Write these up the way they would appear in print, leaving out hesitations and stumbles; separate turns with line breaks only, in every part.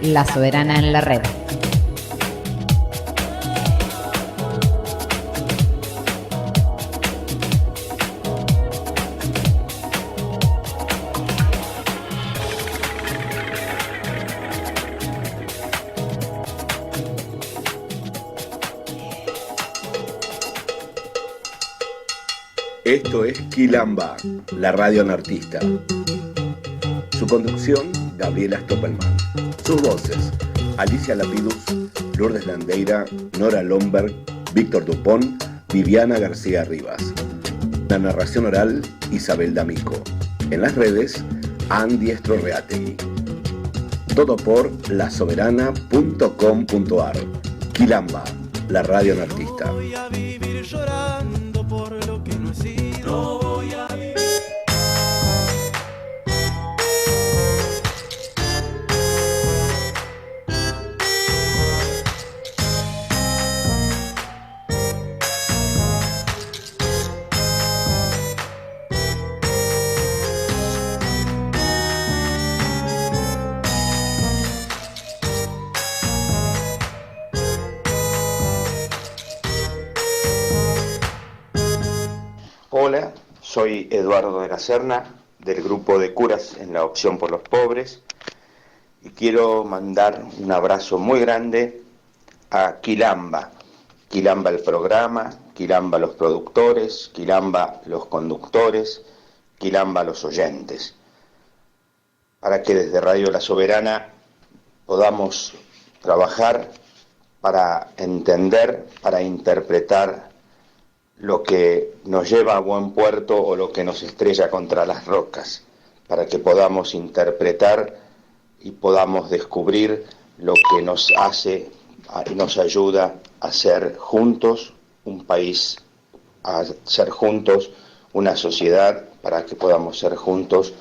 La Soberana en la red.
Esto es Quilamba, la radio anarquista. Su conducción, Gabriela Stoppelman. Sus voces, Alicia Lapidus, Lourdes Landeira, Nora Lomberg, Víctor Dupont, Viviana García Rivas. La narración oral, Isabel D'Amico. En las redes, Andy Estroreategui. Todo por lasoberana.com.ar. Quilamba, la radio anarquista.
No voy a vivir llorando por lo que no he sido. No voy a vivir.
Hola, soy Eduardo de la Serna, del grupo de curas en la Opción por los Pobres, y quiero mandar un abrazo muy grande a Quilamba. Quilamba el programa, Quilamba los productores, Quilamba los conductores, Quilamba los oyentes, para que desde Radio La Soberana podamos trabajar para entender, para interpretar lo que nos lleva a buen puerto o lo que nos estrella contra las rocas, para que podamos interpretar y podamos descubrir lo que nos hace y nos ayuda a ser juntos un país, a ser juntos una sociedad, para que podamos ser juntos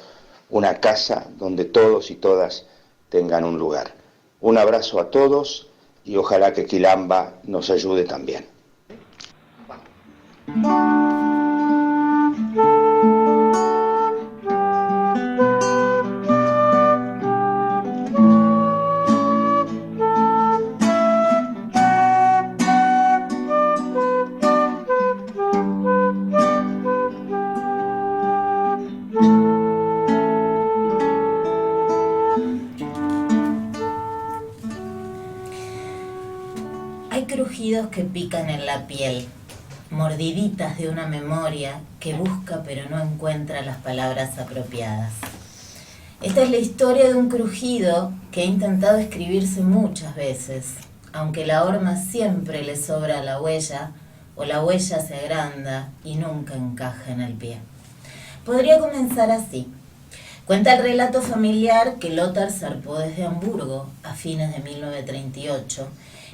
una casa donde todos y todas tengan un lugar. Un abrazo a todos y ojalá que Quilamba nos ayude también.
Hay crujidos que pican en la piel, mordiditas de una memoria que busca pero no encuentra las palabras apropiadas. Esta es la historia de un crujido que ha intentado escribirse muchas veces, aunque la horma siempre le sobra a la huella o la huella se agranda y nunca encaja en el pie. Podría comenzar así. Cuenta el relato familiar que Lothar zarpó desde Hamburgo a fines de 1938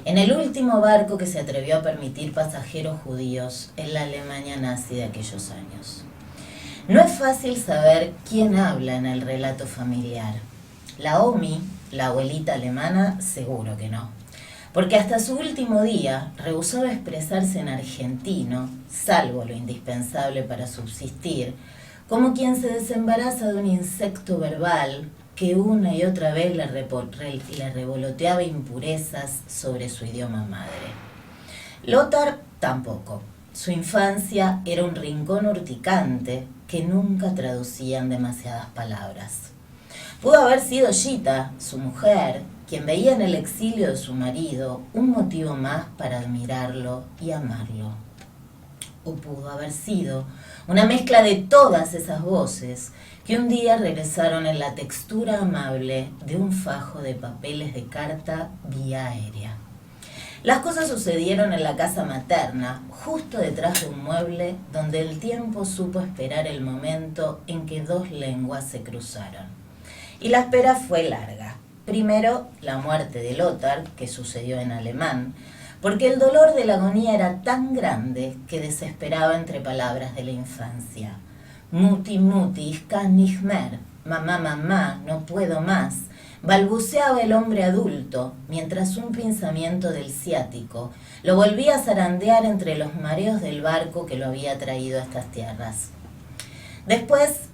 en el último barco que se atrevió a permitir pasajeros judíos en la Alemania nazi de aquellos años. No es fácil saber quién habla en el relato familiar. La Omi, la abuelita alemana, seguro que no, porque hasta su último día rehusaba expresarse en argentino, salvo lo indispensable para subsistir, como quien se desembaraza de un insecto verbal que una y otra vez le revoloteaba impurezas sobre su idioma madre. Lothar tampoco. Su infancia era un rincón urticante que nunca traducían demasiadas palabras. Pudo haber sido Gita, su mujer, quien veía en el exilio de su marido un motivo más para admirarlo y amarlo. O pudo haber sido una mezcla de todas esas voces que un día regresaron en la textura amable de un fajo de papeles de carta vía aérea. Las cosas sucedieron en la casa materna, justo detrás de un mueble donde el tiempo supo esperar el momento en que dos lenguas se cruzaron. Y la espera fue larga. Primero, la muerte de Lothar, que sucedió en alemán, porque el dolor de la agonía era tan grande que desesperaba entre palabras de la infancia. Mutti, mutti, ich kann nicht mehr. Mamá, mamá, no puedo más. Balbuceaba el hombre adulto, mientras un pensamiento del ciático lo volvía a zarandear entre los mareos del barco que lo había traído a estas tierras. Después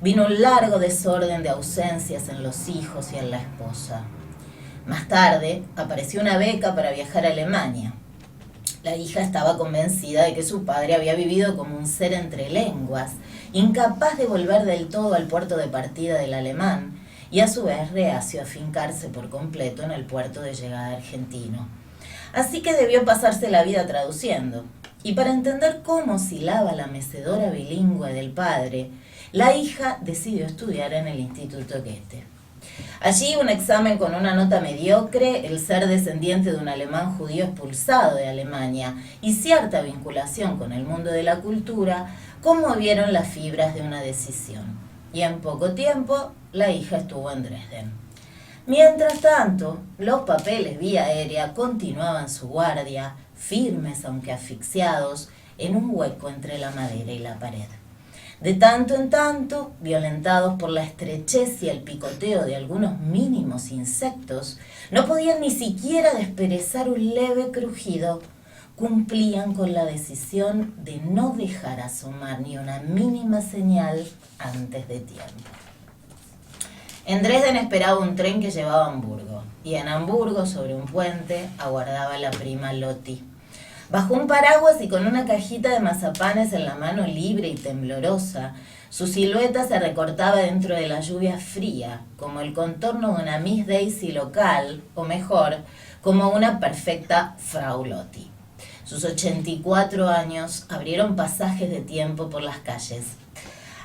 vino un largo desorden de ausencias en los hijos y en la esposa. Más tarde, apareció una beca para viajar a Alemania. La hija estaba convencida de que su padre había vivido como un ser entre lenguas, incapaz de volver del todo al puerto de partida del alemán, y a su vez reacio a fincarse por completo en el puerto de llegada argentino. Así que debió pasarse la vida traduciendo. Y para entender cómo oscilaba la mecedora bilingüe del padre, la hija decidió estudiar en el Instituto Goethe. Allí un examen con una nota mediocre, el ser descendiente de un alemán judío expulsado de Alemania y cierta vinculación con el mundo de la cultura conmovieron las fibras de una decisión. Y en poco tiempo la hija estuvo en Dresden. Mientras tanto, los papeles vía aérea continuaban su guardia, firmes aunque asfixiados, en un hueco entre la madera y la pared. De tanto en tanto, violentados por la estrechez y el picoteo de algunos mínimos insectos, no podían ni siquiera desperezar un leve crujido. Cumplían con la decisión de no dejar asomar ni una mínima señal antes de tiempo. En Dresden esperaba un tren que llevaba a Hamburgo, y en Hamburgo, sobre un puente, aguardaba la prima Lotti. Bajo un paraguas y con una cajita de mazapanes en la mano libre y temblorosa, su silueta se recortaba dentro de la lluvia fría, como el contorno de una Miss Daisy local, o mejor, como una perfecta Frau Lotti. Sus 84 años abrieron pasajes de tiempo por las calles.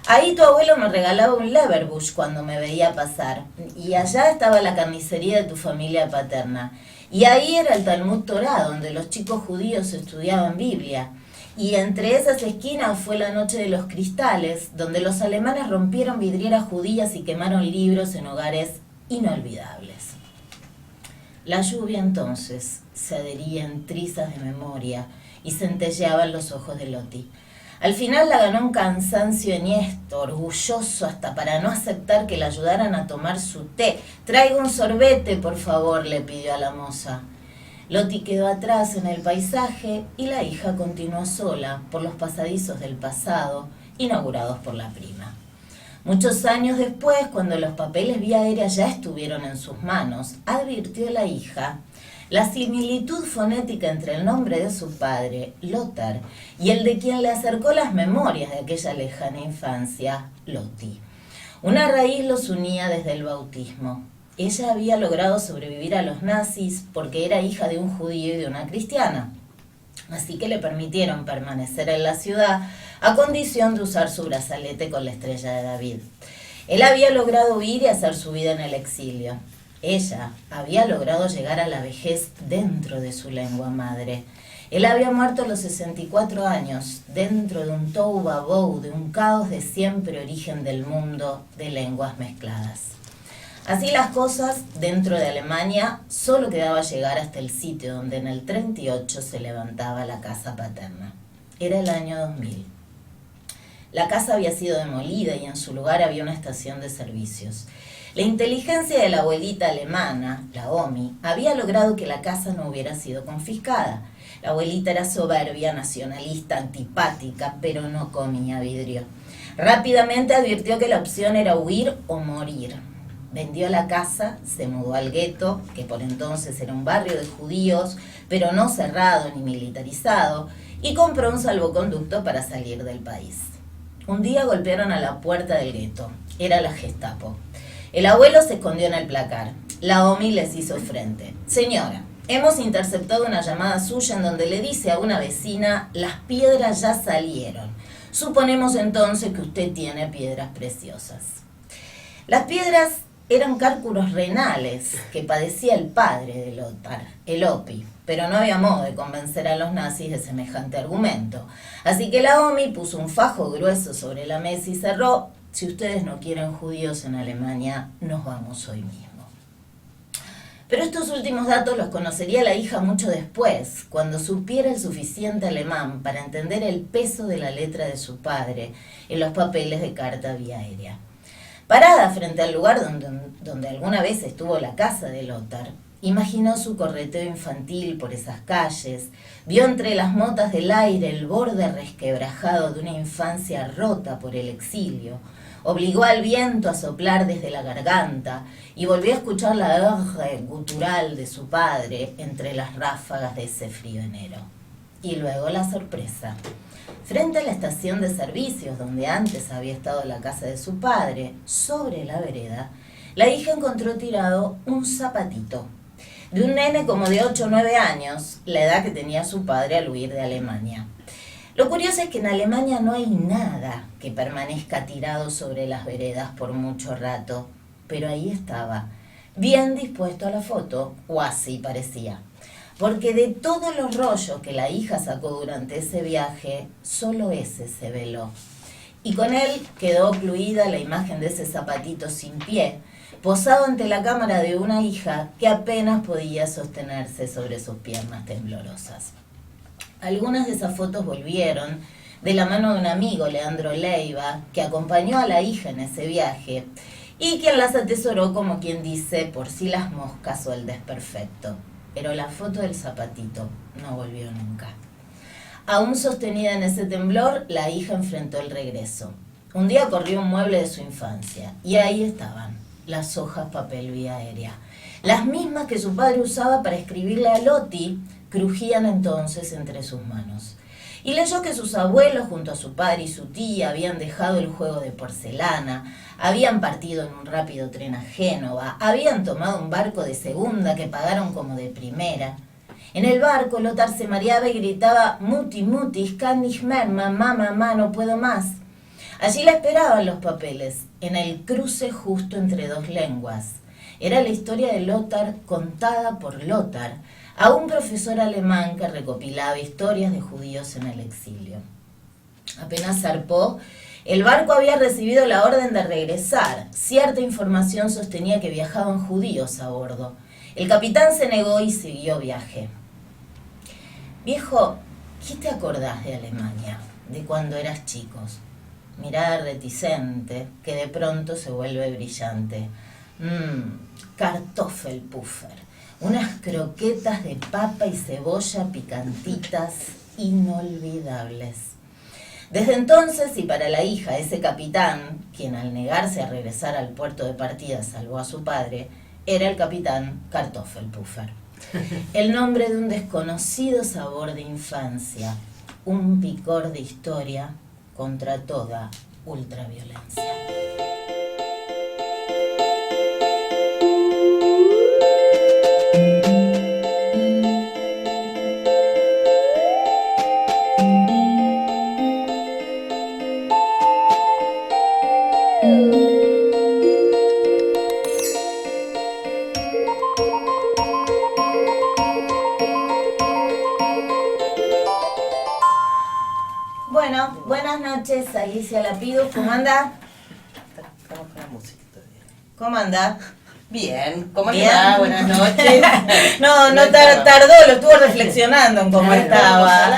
Ahí tu abuelo me regalaba un Leverbusch cuando me veía pasar, y allá estaba la carnicería de tu familia paterna. Y ahí era el Talmud Torá, donde los chicos judíos estudiaban Biblia. Y entre esas esquinas fue la noche de los cristales, donde los alemanes rompieron vidrieras judías y quemaron libros en hogares inolvidables. La lluvia entonces se adhería en trizas de memoria y centelleaba en los ojos de Lotti. Al final la ganó un cansancio enhiesto, orgulloso hasta para no aceptar que la ayudaran a tomar su té. «Traiga un sorbete, por favor», le pidió a la moza. Lotti quedó atrás en el paisaje y la hija continuó sola por los pasadizos del pasado, inaugurados por la prima. Muchos años después, cuando los papeles vía aérea ya estuvieron en sus manos, advirtió la hija la similitud fonética entre el nombre de su padre, Lothar, y el de quien le acercó las memorias de aquella lejana infancia, Lotti. Una raíz los unía desde el bautismo. Ella había logrado sobrevivir a los nazis porque era hija de un judío y de una cristiana. Así que le permitieron permanecer en la ciudad a condición de usar su brazalete con la estrella de David. Él había logrado huir y hacer su vida en el exilio. Ella había logrado llegar a la vejez dentro de su lengua madre. Él había muerto a los 64 años, dentro de un tohu vabohu, de un caos de siempre origen del mundo de lenguas mezcladas. Así las cosas, dentro de Alemania, solo quedaba llegar hasta el sitio donde en el 38 se levantaba la casa paterna. Era el año 2000. La casa había sido demolida y en su lugar había una estación de servicios. La inteligencia de la abuelita alemana, la Omi, había logrado que la casa no hubiera sido confiscada. La abuelita era soberbia, nacionalista, antipática, pero no comía vidrio. Rápidamente advirtió que la opción era huir o morir. Vendió la casa, se mudó al gueto, que por entonces era un barrio de judíos, pero no cerrado ni militarizado, y compró un salvoconducto para salir del país. Un día golpearon a la puerta del gueto. Era la Gestapo. El abuelo se escondió en el placar. La Omi les hizo frente. «Señora, hemos interceptado una llamada suya en donde le dice a una vecina, las piedras ya salieron. Suponemos entonces que usted tiene piedras preciosas». Las piedras eran cálculos renales que padecía el padre de Lothar, el Opi, pero no había modo de convencer a los nazis de semejante argumento. Así que la Omi puso un fajo grueso sobre la mesa y cerró: «Si ustedes no quieren judíos en Alemania, nos vamos hoy mismo». Pero estos últimos datos los conocería la hija mucho después, cuando supiera el suficiente alemán para entender el peso de la letra de su padre en los papeles de carta vía aérea. Parada frente al lugar donde alguna vez estuvo la casa de Lothar, imaginó su correteo infantil por esas calles, vio entre las motas del aire el borde resquebrajado de una infancia rota por el exilio, obligó al viento a soplar desde la garganta y volvió a escuchar la R gutural de su padre entre las ráfagas de ese frío enero. Y luego la sorpresa. Frente a la estación de servicios donde antes había estado la casa de su padre, sobre la vereda, la hija encontró tirado un zapatito de un nene como de 8 o 9 años, la edad que tenía su padre al huir de Alemania. Lo curioso es que en Alemania no hay nada que permanezca tirado sobre las veredas por mucho rato, pero ahí estaba, bien dispuesto a la foto, o así parecía. Porque de todos los rollos que la hija sacó durante ese viaje, solo ese se veló. Y con él quedó ocluida la imagen de ese zapatito sin pie, posado ante la cámara de una hija que apenas podía sostenerse sobre sus piernas temblorosas. Algunas de esas fotos volvieron de la mano de un amigo, Leandro Leiva, que acompañó a la hija en ese viaje y quien las atesoró como quien dice por si las moscas o el desperfecto. Pero la foto del zapatito no volvió nunca. Aún sostenida en ese temblor, la hija enfrentó el regreso. Un día corrió un mueble de su infancia y ahí estaban las hojas papel vía aérea. Las mismas que su padre usaba para escribirle a Loti, crujían entonces entre sus manos. Y leyó que sus abuelos junto a su padre y su tía habían dejado el juego de porcelana, habían partido en un rápido tren a Génova, habían tomado un barco de segunda que pagaron como de primera. En el barco Lothar se mareaba y gritaba «Mutti, mutti, kann nicht mehr, mamá, mamá, no puedo más». Allí la esperaban los papeles, en el cruce justo entre dos lenguas. Era la historia de Lothar contada por Lothar, a un profesor alemán que recopilaba historias de judíos en el exilio. Apenas zarpó, el barco había recibido la orden de regresar. Cierta información sostenía que viajaban judíos a bordo. El capitán se negó y siguió viaje. Viejo, ¿qué te acordás de Alemania, de cuando eras chicos? Mirada reticente, que de pronto se vuelve brillante. Kartoffelpuffer. Unas croquetas de papa y cebolla picantitas inolvidables. Desde entonces, y para la hija, ese capitán, quien al negarse a regresar al puerto de partida salvó a su padre, era el capitán Kartoffelpuffer. El nombre de un desconocido sabor de infancia, un picor de historia contra toda ultraviolencia. Bueno, buenas noches, Alicia Lapido. ¿Cómo anda?
Estamos con la música todavía.
¿Cómo anda?
Bien, ¿cómo
Bien.
le va? Buenas noches.
No tardó, lo estuvo reflexionando en cómo
No
estaba.
estábamos al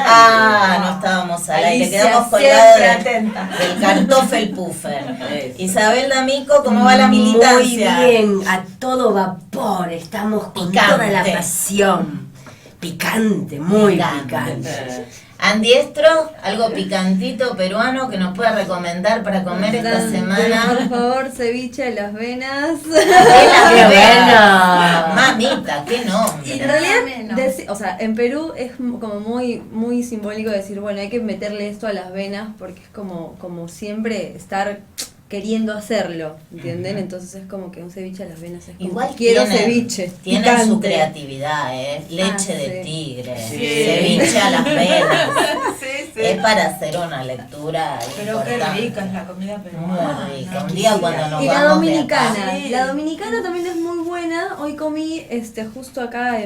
aire.
No estábamos al aire,
Alicia,
quedamos colgados
siempre atenta.
del Kartoffelpuffer.
Eso.
Isabel D'Amico, ¿cómo va la militancia?
Muy bien, a todo vapor, estamos con
Picante.
toda la pasión. Picante, muy
Picante.
picante.
Andiestro, algo picantito peruano que nos pueda recomendar para comer esta
Por
semana.
favor, ceviche de las venas.
¡Qué bueno!
Mamita, qué nombre.
En realidad, o sea, en Perú es como muy simbólico decir, bueno, hay que meterle esto a las venas porque es como siempre estar queriendo hacerlo, ¿entienden? Entonces es como que un ceviche a las venas es como,
Igual
quiero
tienen-
ceviche.
Tienen
picante.
su creatividad, leche de
sí.
tigre,
Sí.
ceviche a las venas.
Sí,
Es para hacer una lectura
Pero qué
importante.
rica es la comida
Muy
peruana.
rica. Un día cuando nos
Y la
vamos de
dominicana,
acá.
Sí.
la dominicana también es muy buena. Hoy comí justo acá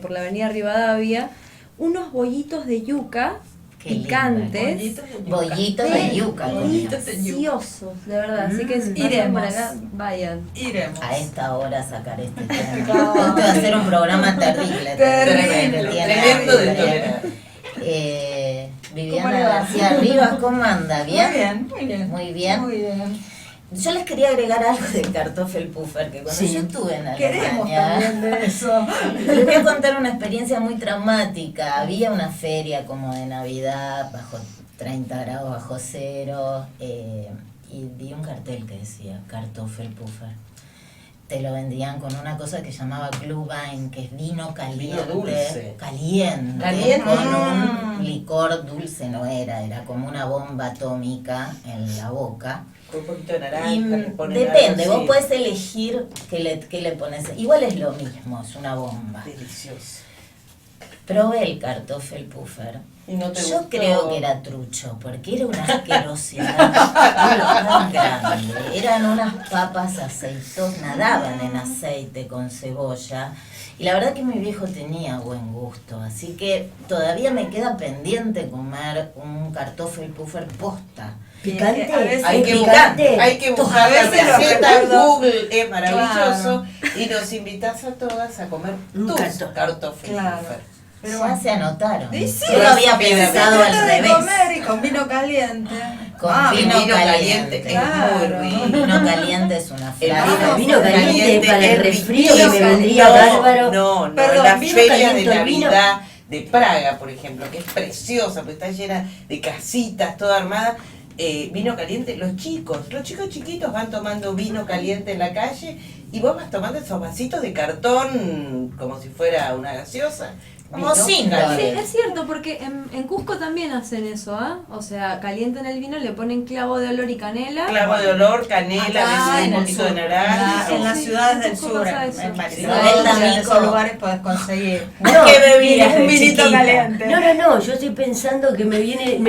por la avenida Rivadavia unos bollitos de yuca
Qué lindo.
picantes.
Bollitos de yuca.
Bollitos de yuca.
Deliciosos, de verdad. Así que si pasan
Iremos.
por acá, vayan.
Iremos.
A esta hora sacar este tema.
Claro.
Este va a ser un programa terrible.
Terrible,
que tiene
tremendo de
historia.
¿Cómo
Viviana
le va?
García Rivas, ¿cómo anda? ¿Bien?
Muy bien, muy bien.
Muy bien.
Muy bien.
Yo les quería agregar algo del Kartoffelpuffer, que cuando
Sí.
yo estuve en
Queremos
Alemania,
también de eso.
les voy a contar una experiencia muy traumática. Había una feria como de Navidad, bajo 30 grados bajo cero, y vi un cartel que decía Kartoffelpuffer. Te lo vendían con una cosa que llamaba Glühwein, que es vino caliente,
Vino dulce.
caliente,
Caliente.
con un licor dulce, no era como una bomba atómica en la boca.
Con un poquito de naranja.
Y
le ponen
depende,
algo
vos
así.
podés elegir qué le pones. Igual es lo mismo, es una bomba.
Delicioso.
Probé el Kartoffelpuffer.
¿Y no te
Yo
gustó?
creo que era trucho, porque era una asquerosidad tan grande. Eran unas papas aceitosas, nadaban en aceite con cebolla. Y la verdad que mi viejo tenía buen gusto, así que todavía me queda pendiente comer un Kartoffelpuffer posta.
Picante.
A veces-
Hay que
picante.
buscar, hay que buscar
A
la
veces los
receta,
recuerdos-
Google es maravilloso y nos invitas a todas a comer
Un
tus
cartofel.
kartoffelpuffer.
Claro. Pero
Ya
bueno.
se anotaron.
Y sí,
Yo lo había
se
pensado
Se
al
trata de
revés.
comer y con vino caliente.
Con
Ah,
vino
vino
caliente.
caliente,
Claro.
es muy rico.
Vino caliente es una
El
frase.
vino caliente para el
es
resfrío que me
riquísimo.
vendría
No,
bárbaro.
No, no,
Perdón,
la
vino
feria de
caliente, el vino.
Navidad de Praga, por ejemplo, que es preciosa, porque está llena de casitas, toda armada. Vino caliente, los chicos chiquitos van tomando vino caliente en la calle y vos vas tomando esos vasitos de cartón como si fuera una gaseosa.
Como
Vino
síndrome.
Sí,
caliente.
es cierto, porque en Cusco también hacen eso, ¿ah? O sea, calientan el vino, le ponen clavo de olor y canela.
Clavo de olor, canela,
Acá
a veces
en
un
el
poquito
sur,
de naranja.
en las
Sí,
ciudades
en
del
Cusco
sur,
pasa
en
eso.
Isabel
en
D'Amico.
esos lugares podés conseguir.
No,
¿Qué bebías
un
de
vinito
chiquita?
caliente.
No, yo estoy pensando que me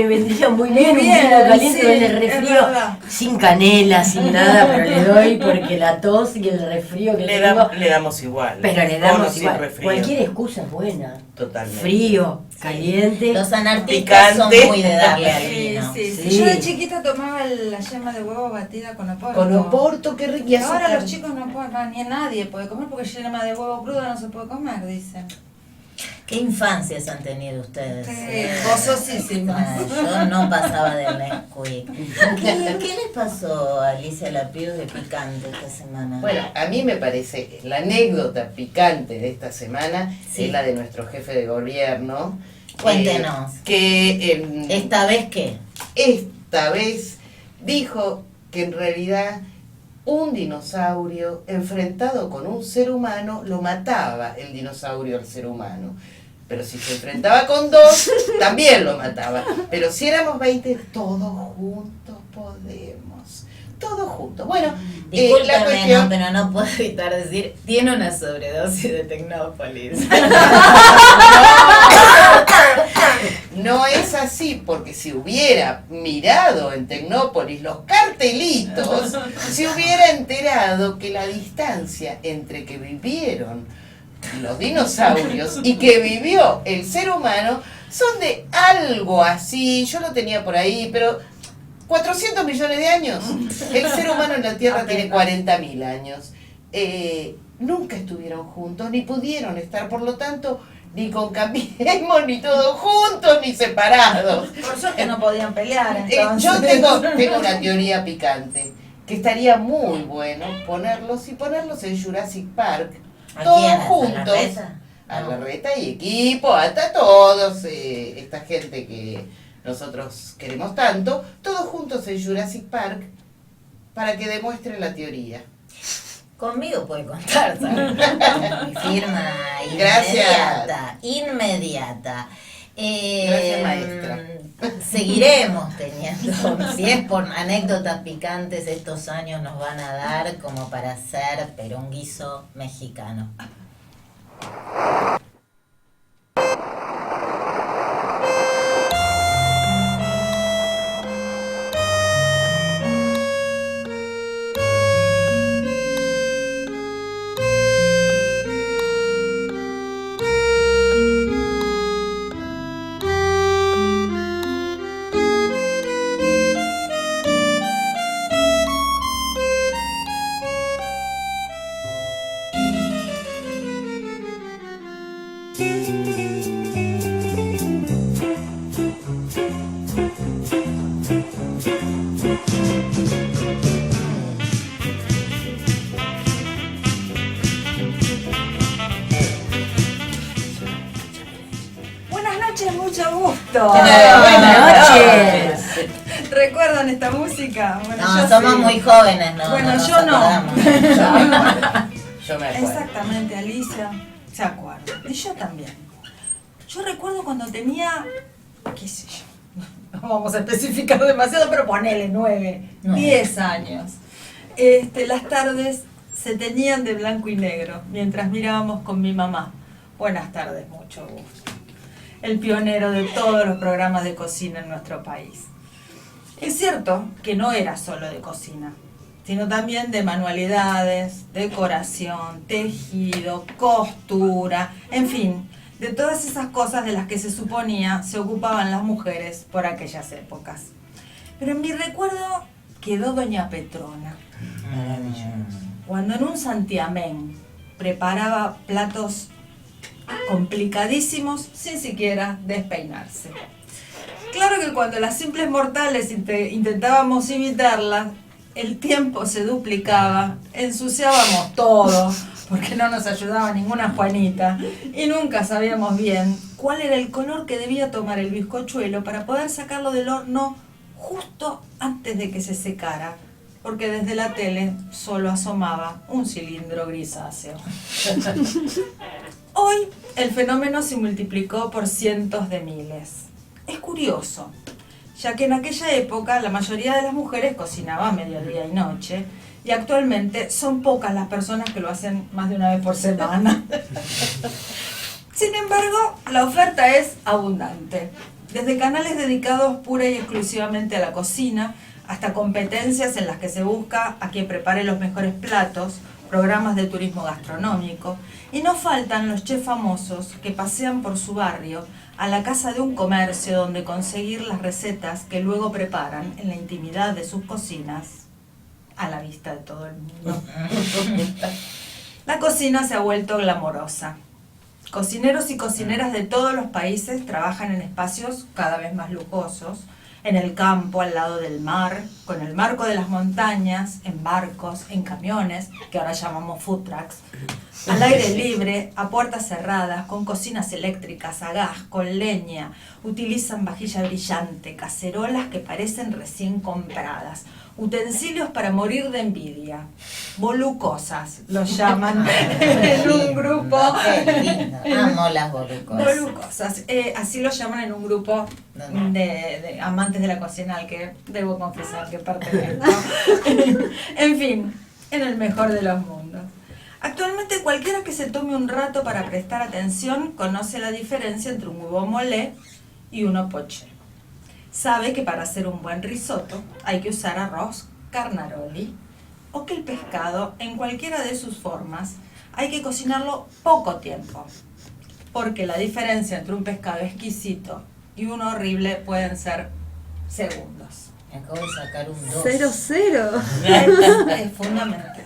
vendría muy bien un
bien,
vino caliente
sí,
en el
es
resfrío,
verdad.
sin canela, sin nada, pero le doy porque la tos y el resfrío que tengo,
Le damos igual.
pero le
Con o
damos
sin
igual.
resfrío.
Cualquier excusa es buena.
Totalmente.
Frío, caliente.
Los anarquistas son
Picante.
muy de darle al
Sí,
vino.
sí, sí.
Sí.
Yo de chiquita tomaba la yema de huevo batida con oporto.
Con oporto, qué rico.
Y ahora los chicos no pueden, ni nadie puede comer porque yema de huevo crudo no se puede comer, dicen.
¿Qué infancias han tenido ustedes?
Gozosísimas.
Yo no pasaba del Nesquik. ¿Qué les pasó a Alicia Lapidus de picante esta semana?
Bueno, a mí me parece la anécdota picante de esta semana
Sí.
es la de nuestro jefe de gobierno.
Cuéntenos.
Que
¿Esta vez qué?
esta vez dijo que en realidad un dinosaurio enfrentado con un ser humano lo mataba el dinosaurio al ser humano. Pero si se enfrentaba con dos, también lo mataba. Pero si éramos 20, todos juntos podemos. Todos juntos. Bueno, la
Discúlpeme,
cuestión...
no, pero no puedo evitar decir, tiene una sobredosis de Tecnópolis.
No es así, porque si hubiera mirado en Tecnópolis los cartelitos, se hubiera enterado que la distancia entre que vivieron los dinosaurios y que vivió el ser humano son de algo así, yo lo tenía por ahí, pero 400 millones de años. El ser humano en la Tierra tiene 40.000 años. Nunca estuvieron juntos, ni pudieron estar, por lo tanto, ni con Cambiemos, ni todos juntos, ni separados.
Por eso es que no podían pelear,
Yo
entonces.
tengo una teoría picante, que estaría muy bueno ponerlos en Jurassic Park,
¿A
todos
quién? ¿A
juntos.
Larreta?
A Larreta y equipo, hasta todos, esta gente que nosotros queremos tanto, todos juntos en Jurassic Park, para que demuestren la teoría.
Conmigo puede contar, ¿sabes? Mi firma
Gracias.
inmediata.
Gracias, maestra.
Seguiremos teniendo, si es por anécdotas picantes, estos años nos van a dar como para hacer, pero un guiso mexicano.
Buenas noches, mucho gusto.
Buenas noches.
¿Recuerdan esta música? Bueno,
No,
yo
somos
sí.
muy jóvenes, ¿no?
Bueno,
nos
yo no.
acordamos.
Yo me acuerdo.
Exactamente, Alicia se acuerda. Y yo también. Yo recuerdo cuando tenía, qué sé yo, no vamos a especificar demasiado, pero ponele 9, 10 años. Las tardes se teñían de blanco y negro mientras mirábamos con mi mamá. Buenas tardes, mucho gusto. El pionero de todos los programas de cocina en nuestro país. Es cierto que no era solo de cocina, sino también de manualidades, decoración, tejido, costura, en fin, de todas esas cosas de las que se suponía se ocupaban las mujeres por aquellas épocas. Pero en mi recuerdo quedó doña Petrona, cuando en un santiamén preparaba platos complicadísimos sin siquiera despeinarse. Claro que cuando las simples mortales intentábamos imitarla, el tiempo se duplicaba, ensuciábamos todo, porque no nos ayudaba ninguna Juanita, y nunca sabíamos bien cuál era el color que debía tomar el bizcochuelo para poder sacarlo del horno justo antes de que se secara, porque desde la tele solo asomaba un cilindro grisáceo. Hoy el fenómeno se multiplicó por cientos de miles. Es curioso, ya que en aquella época la mayoría de las mujeres cocinaba a mediodía y noche, y actualmente son pocas las personas que lo hacen más de una vez por semana. Sin embargo, la oferta es abundante. Desde canales dedicados pura y exclusivamente a la cocina, hasta competencias en las que se busca a quien prepare los mejores platos, programas de turismo gastronómico, y no faltan los chefs famosos que pasean por su barrio a la casa de un comercio donde conseguir las recetas que luego preparan en la intimidad de sus cocinas a la vista de todo el mundo. La cocina se ha vuelto glamorosa. Cocineros y cocineras de todos los países trabajan en espacios cada vez más lujosos, en el campo, al lado del mar, con el marco de las montañas, en barcos, en camiones, que ahora llamamos food trucks, al aire libre, a puertas cerradas, con cocinas eléctricas, a gas, con leña. Utilizan vajilla brillante, cacerolas que parecen recién compradas, utensilios para morir de envidia, volucosas, los llaman en un grupo.
Qué lindo, amo las volucosas.
Volucosas, así lo llaman en un grupo de amantes de la cocina al que debo confesar que pertenezco. En fin, en el mejor de los mundos. Actualmente cualquiera que se tome un rato para prestar atención conoce la diferencia entre un huevo mole y uno poché. Sabe que para hacer un buen risotto hay que usar arroz carnaroli, o que el pescado, en cualquiera de sus formas, hay que cocinarlo poco tiempo, porque la diferencia entre un pescado exquisito y uno horrible pueden ser segundos.
Me acabo de sacar un 2.
0-0.
Es fundamental.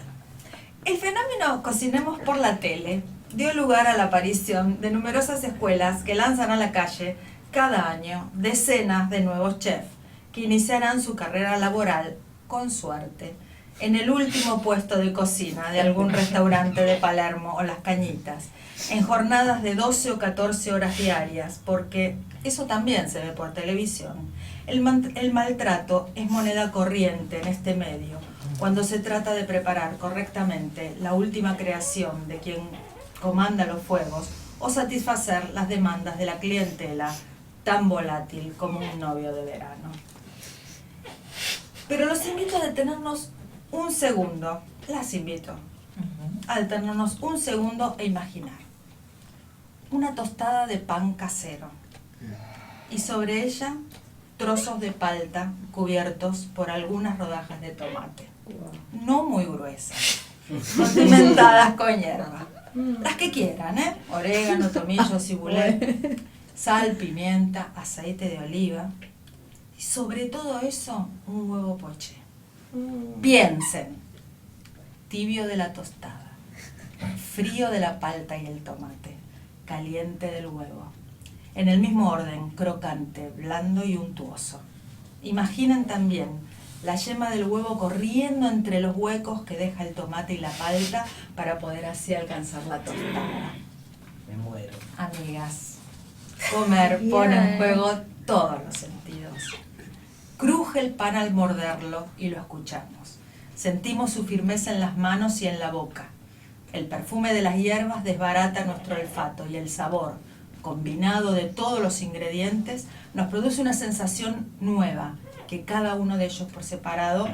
El fenómeno Cocinemos por la tele dio lugar a la aparición de numerosas escuelas que lanzan a la calle cada año decenas de nuevos chefs que iniciarán su carrera laboral, con suerte, en el último puesto de cocina de algún restaurante de Palermo o Las Cañitas, en jornadas de 12 o 14 horas diarias, porque eso también se ve por televisión. El maltrato es moneda corriente en este medio, cuando se trata de preparar correctamente la última creación de quien comanda los fuegos o satisfacer las demandas de la clientela tan volátil como un novio de verano. Pero los invito a detenernos un segundo, las invito a detenernos un segundo e imaginar una tostada de pan casero y sobre ella trozos de palta cubiertos por algunas rodajas de tomate, no muy gruesas, condimentadas con hierba, las que quieran, orégano, tomillo, cibulet, sal, pimienta, aceite de oliva y sobre todo eso un huevo poché. Piensen, tibio de la tostada, frío de la palta y el tomate, caliente del huevo, en el mismo orden, crocante, blando y untuoso. Imaginen también la yema del huevo corriendo entre los huecos que deja el tomate y la palta para poder así alcanzar la tostada.
Me muero.
Amigas, comer pone en juego todos los sentidos. Cruje el pan al morderlo y lo escuchamos. Sentimos su firmeza en las manos y en la boca. El perfume de las hierbas desbarata nuestro olfato y el sabor, combinado de todos los ingredientes, nos produce una sensación nueva que cada uno de ellos por separado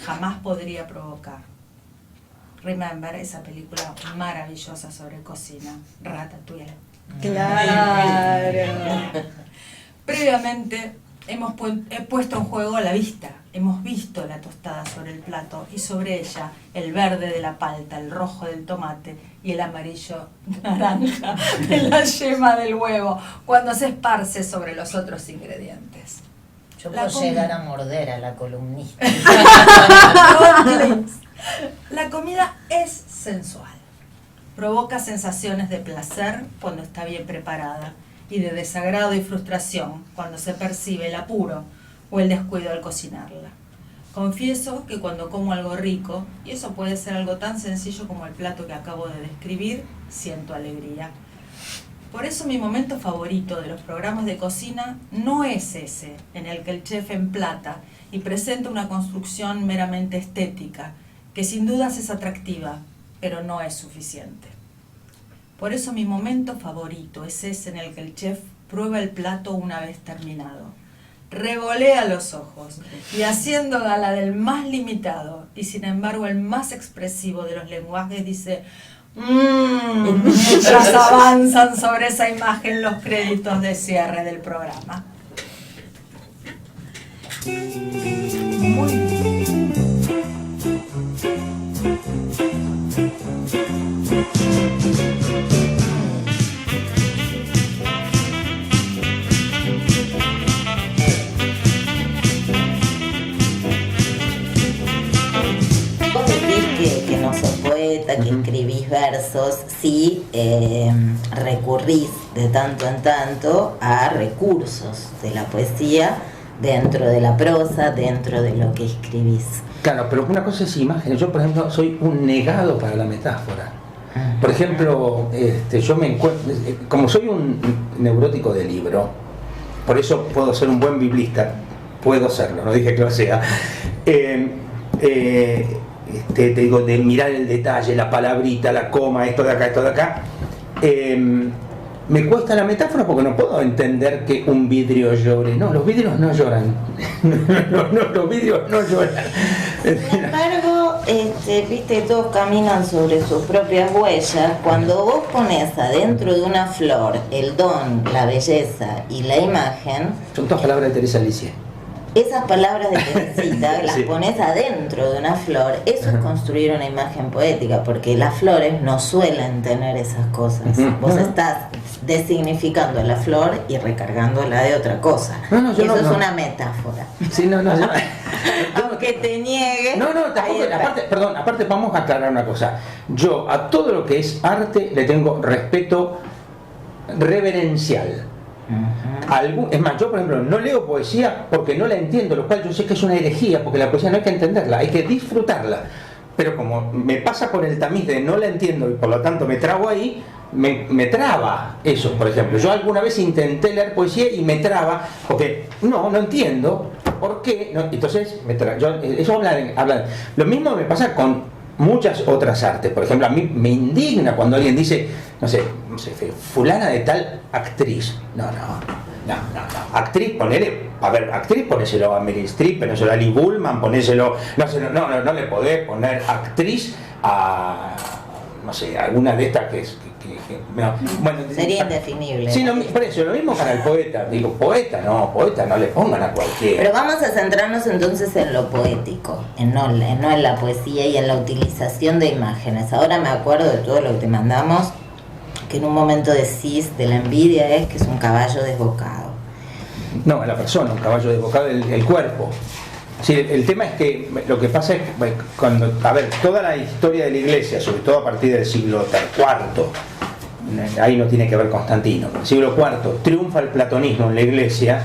jamás podría provocar. Remember, esa película maravillosa sobre cocina, Ratatouille.
Claro.
Previamente he puesto en juego la vista. Hemos visto la tostada sobre el plato y sobre ella el verde de la palta, el rojo del tomate y el amarillo naranja de la yema del huevo cuando se esparce sobre los otros ingredientes.
Yo puedo llegar a morder a la columnista.
La comida es sensual. Provoca sensaciones de placer cuando está bien preparada y de desagrado y frustración cuando se percibe el apuro o el descuido al cocinarla. Confieso que cuando como algo rico, y eso puede ser algo tan sencillo como el plato que acabo de describir, siento alegría. Por eso mi momento favorito de los programas de cocina no es ese, en el que el chef emplata y presenta una construcción meramente estética, que sin dudas es atractiva, pero no es suficiente. Por eso mi momento favorito es ese en el que el chef prueba el plato una vez terminado, revolea los ojos y haciendo gala del más limitado y sin embargo el más expresivo de los lenguajes dice mientras avanzan sobre esa imagen los créditos de cierre del programa. Muy bien.
Que no sos poeta, que escribís versos, sí recurrís de tanto en tanto a recursos de la poesía dentro de la prosa, dentro de lo que escribís.
Claro, pero una cosa es imágenes. Yo, por ejemplo, soy un negado para la metáfora. Por ejemplo, yo me encuentro, como soy un neurótico de libro, por eso puedo ser un buen biblista, puedo serlo, no dije que lo sea. Te digo, de mirar el detalle, la palabrita, la coma, esto de acá, me cuesta la metáfora porque no puedo entender que un vidrio llore. No, los vidrios no lloran. No, los vidrios no lloran.
Sin embargo, viste, todos caminan sobre sus propias huellas. Cuando vos pones adentro de una flor el don, la belleza y la imagen...
Son todas palabras de Teresa Lisieux.
Esas palabras de Teresita las pones adentro de una flor, eso es construir una imagen poética, porque las flores no suelen tener esas cosas. Vos estás designificando la flor y recargándola de otra cosa. Eso es una metáfora.
Sí,
Aunque te niegues.
Tampoco, aparte vamos a aclarar una cosa. Yo a todo lo que es arte le tengo respeto reverencial. Es más, yo por ejemplo no leo poesía porque no la entiendo, lo cual yo sé que es una herejía, porque la poesía no hay que entenderla, hay que disfrutarla. Pero como me pasa por el tamiz de no la entiendo y por lo tanto me trago ahí, me traba eso, por ejemplo. Yo alguna vez intenté leer poesía y me traba porque no entiendo por qué. Entonces eso habla. Lo mismo me pasa con muchas otras artes. Por ejemplo, a mí me indigna cuando alguien dice, no sé, fulana de tal actriz. No. Actriz, ponéselo a Meryl Streep, ponéselo a Lee Bullman, ponéselo... No le podés poner actriz a... no sé, alguna de estas bueno,
sería indefinible.
Sí, por eso, lo mismo para el poeta. Digo, poeta no le pongan a cualquiera.
Pero vamos a centrarnos entonces en lo poético, no en la poesía y en la utilización de imágenes. Ahora me acuerdo de todo lo que te mandamos, que en un momento decís de la envidia que es un caballo desbocado.
No, la persona, un caballo desbocado, el cuerpo. Sí, el tema es que lo que pasa es que cuando, toda la historia de la Iglesia, sobre todo a partir del siglo IV, ahí no tiene que ver Constantino, el siglo IV, triunfa el platonismo en la Iglesia,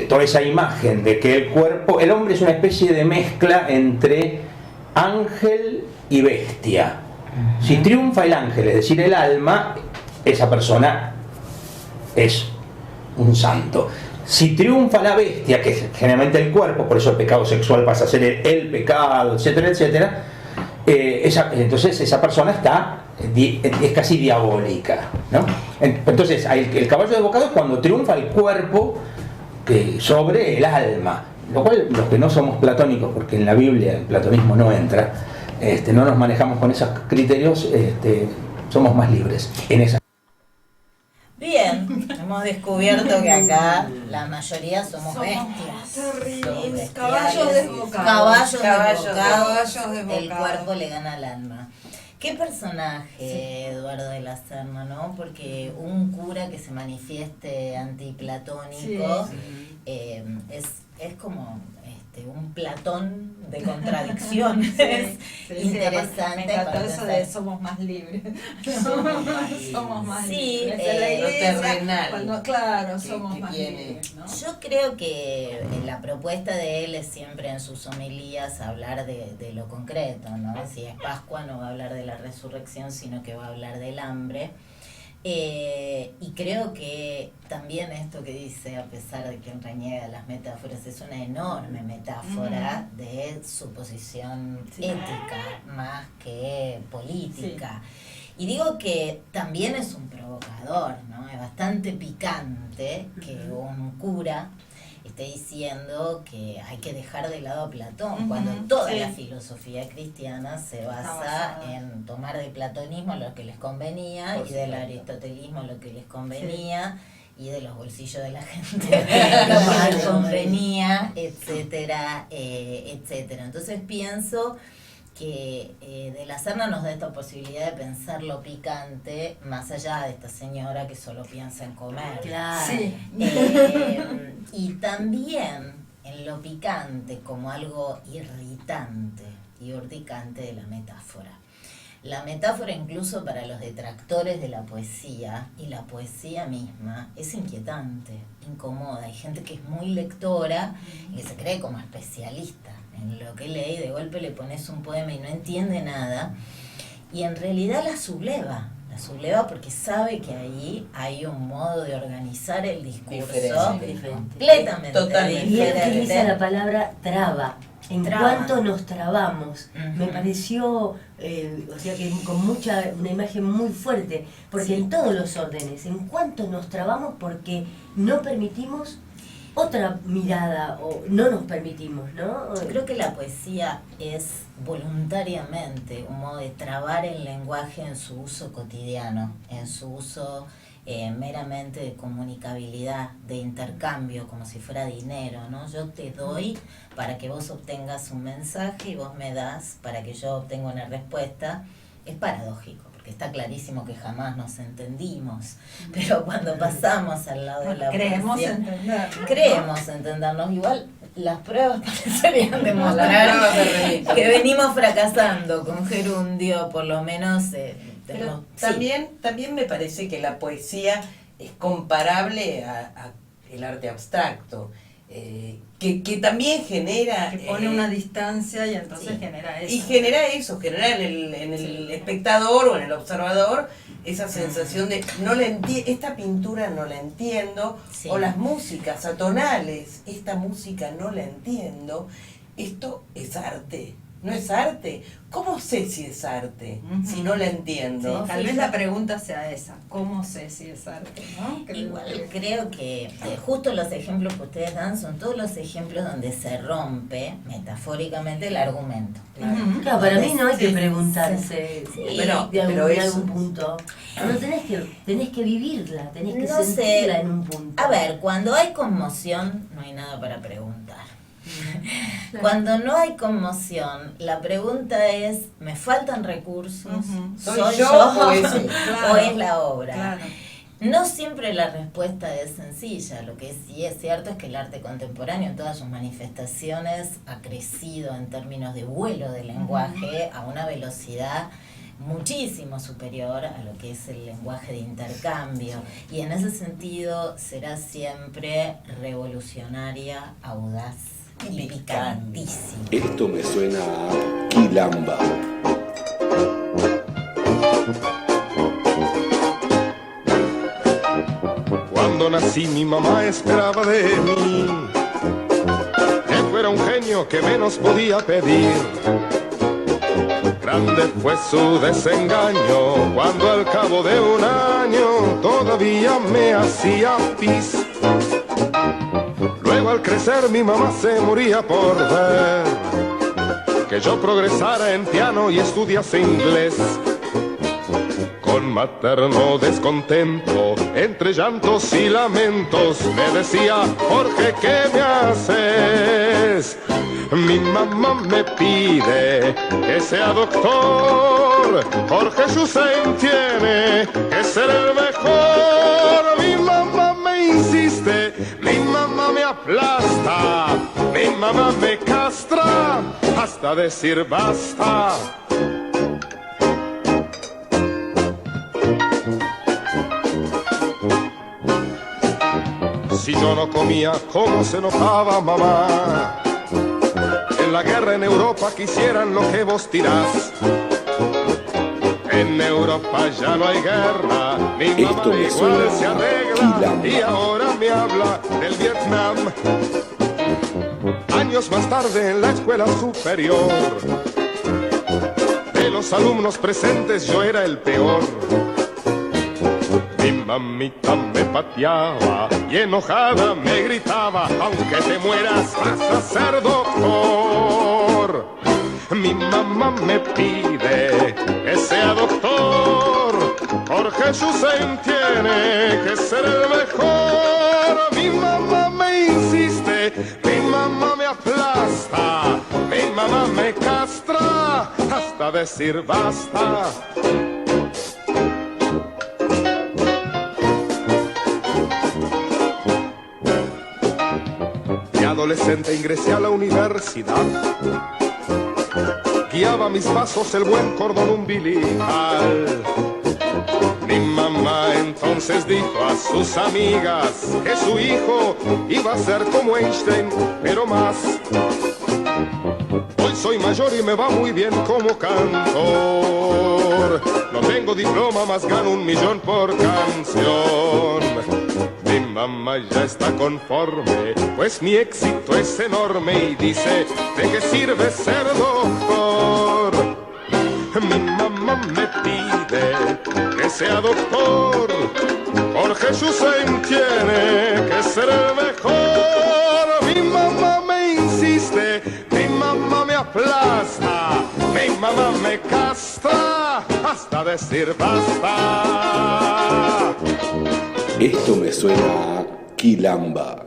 toda esa imagen de que el hombre es una especie de mezcla entre ángel y bestia. Si triunfa el ángel, es decir, el alma, esa persona es un santo. Si triunfa la bestia, que es generalmente el cuerpo, por eso el pecado sexual pasa a ser el pecado, etcétera, etcétera, entonces esa persona es casi diabólica, ¿no? Entonces el caballo desbocado es cuando triunfa el cuerpo sobre el alma, lo cual los que no somos platónicos, porque en la Biblia el platonismo no entra, no nos manejamos con esos criterios, somos más libres en esa.
Bien, hemos descubierto que acá la mayoría somos bestias.
Terribles.
Sí,
Caballos
Caballos
desbocados.
desbocados, el
desbocados.
cuerpo le gana al alma. ¿Qué personaje, Eduardo de la Serna, no? Porque un cura que se manifieste antiplatónico es como un Platón de contradicciones. Interesante.
Me encantó
para
eso
pensar.
de somos más libres. Somos más
Sí,
libres. En la
lo
iglesia,
terrenal.
claro,
que-
somos
que
más
tiene.
libres, ¿no?
Yo creo que la propuesta de él es siempre en sus homilías hablar de lo concreto, ¿no? Si es Pascua no va a hablar de la resurrección, sino que va a hablar del hambre. Y creo que también esto que dice, a pesar de que él reniega las metáforas, es una enorme metáfora de su posición ética más que política. Y digo que también es un provocador, ¿no? Es bastante picante que un cura esté diciendo que hay que dejar de lado a Platón, cuando toda la filosofía cristiana se basa en tomar del platonismo lo que les convenía y del aristotelismo lo que les convenía y de los bolsillos de la gente lo que les convenía, etcétera, etcétera. Entonces pienso que de la Serna nos da esta posibilidad de pensar lo picante más allá de esta señora que solo piensa en comer.
Claro.
Y también en lo picante como algo irritante y urticante de la metáfora. La metáfora incluso para los detractores de la poesía y la poesía misma es inquietante, incomoda. Hay gente que es muy lectora y que se cree como especialista en lo que lee y de golpe le pones un poema y no entiende nada y en realidad la subleva porque sabe que ahí hay un modo de organizar el discurso completamente
Totalmente.
Y él
diferente.
utiliza la palabra traba. En
Traba.
cuanto nos trabamos, me pareció, o sea que con una imagen muy fuerte, porque en todos los órdenes, en cuanto nos trabamos porque no permitimos otra mirada o no nos permitimos, ¿no?
Yo creo que la poesía es voluntariamente un modo de trabar el lenguaje en su uso cotidiano, en su uso meramente de comunicabilidad, de intercambio, como si fuera dinero, ¿no? Yo te doy para que vos obtengas un mensaje y vos me das para que yo obtenga una respuesta. Es paradójico, porque está clarísimo que jamás nos entendimos, pero cuando pasamos al lado de la poesía, creemos entendernos. Igual las pruebas parecerían demostrar que venimos fracasando con Gerundio, por lo menos.
Pero también me parece que la poesía es comparable a el arte abstracto, que también genera...
Que pone una distancia y entonces genera eso.
Y genera eso, genera en el espectador o en el observador esa sensación de esta pintura no la entiendo, o las músicas atonales, esta música no la entiendo, esto es arte. ¿No es arte? ¿Cómo sé si es arte si no la entiendo?
Sí, tal vez la pregunta sea esa, ¿cómo sé si es arte? ¿No?
Igual creo que justo los ejemplos que ustedes dan son todos los ejemplos donde se rompe metafóricamente el argumento.
Claro, para mí no hay que preguntarse,
pero
en algún punto. No tenés que vivirla, tenés que
No
sentirla
sé.
en un punto.
A ver, cuando hay conmoción no hay nada para preguntar. Cuando no hay conmoción, la pregunta es, ¿me faltan recursos? ¿Soy yo o es la obra?
Claro.
No siempre la respuesta es sencilla. Lo que sí es cierto es que el arte contemporáneo en todas sus manifestaciones ha crecido en términos de vuelo del lenguaje a una velocidad muchísimo superior a lo que es el lenguaje de intercambio, y en ese sentido será siempre revolucionaria, audaz y picantísima.
Esto me suena a Quilamba.
Cuando Cuando nací mi mamá esperaba de mí que fuera un genio que menos podía pedir. Grande fue su desengaño cuando al cabo de un año todavía me hacía pis. Luego al crecer mi mamá se moría por ver que yo progresara en piano y estudiase inglés. Con materno descontento, entre llantos y lamentos, me decía: Jorge, ¿qué me haces? Mi mamá me pide que sea doctor, Jorge Schustein tiene que ser el mejor. Mi mamá me insiste, mi mamá me aplasta, mi mamá me castra hasta decir basta. Si yo no comía, ¿cómo se enojaba mamá? En la guerra en Europa quisieran lo que vos tirás. En Europa ya no hay guerra, mi mamá igual se arregla y ahora me habla del Vietnam. Años más tarde en la escuela superior, de los alumnos presentes yo era el peor. Mi mamita me pateaba y enojada me gritaba: aunque te mueras vas a ser doctor. Mi mamá me pide que sea doctor, Jorge Schustein tiene que ser el mejor. Mi mamá me insiste, mi mamá me aplasta, mi mamá me castra hasta decir basta. Adolescente ingresé a la universidad, guiaba mis pasos el buen cordón umbilical. Mi mamá entonces dijo a sus amigas que su hijo iba a ser como Einstein, pero más. Hoy soy mayor y me va muy bien como cantor. No tengo diploma, más gano 1 millón por canción. Mi mamá ya está conforme, pues mi éxito es enorme y dice: ¿de qué sirve ser doctor? Mi mamá me pide que sea doctor, Jorge Schustein tiene que ser el mejor. Mi mamá me insiste, mi mamá me aplasta, mi mamá me castra hasta decir basta.
Esto me suena a Quilamba.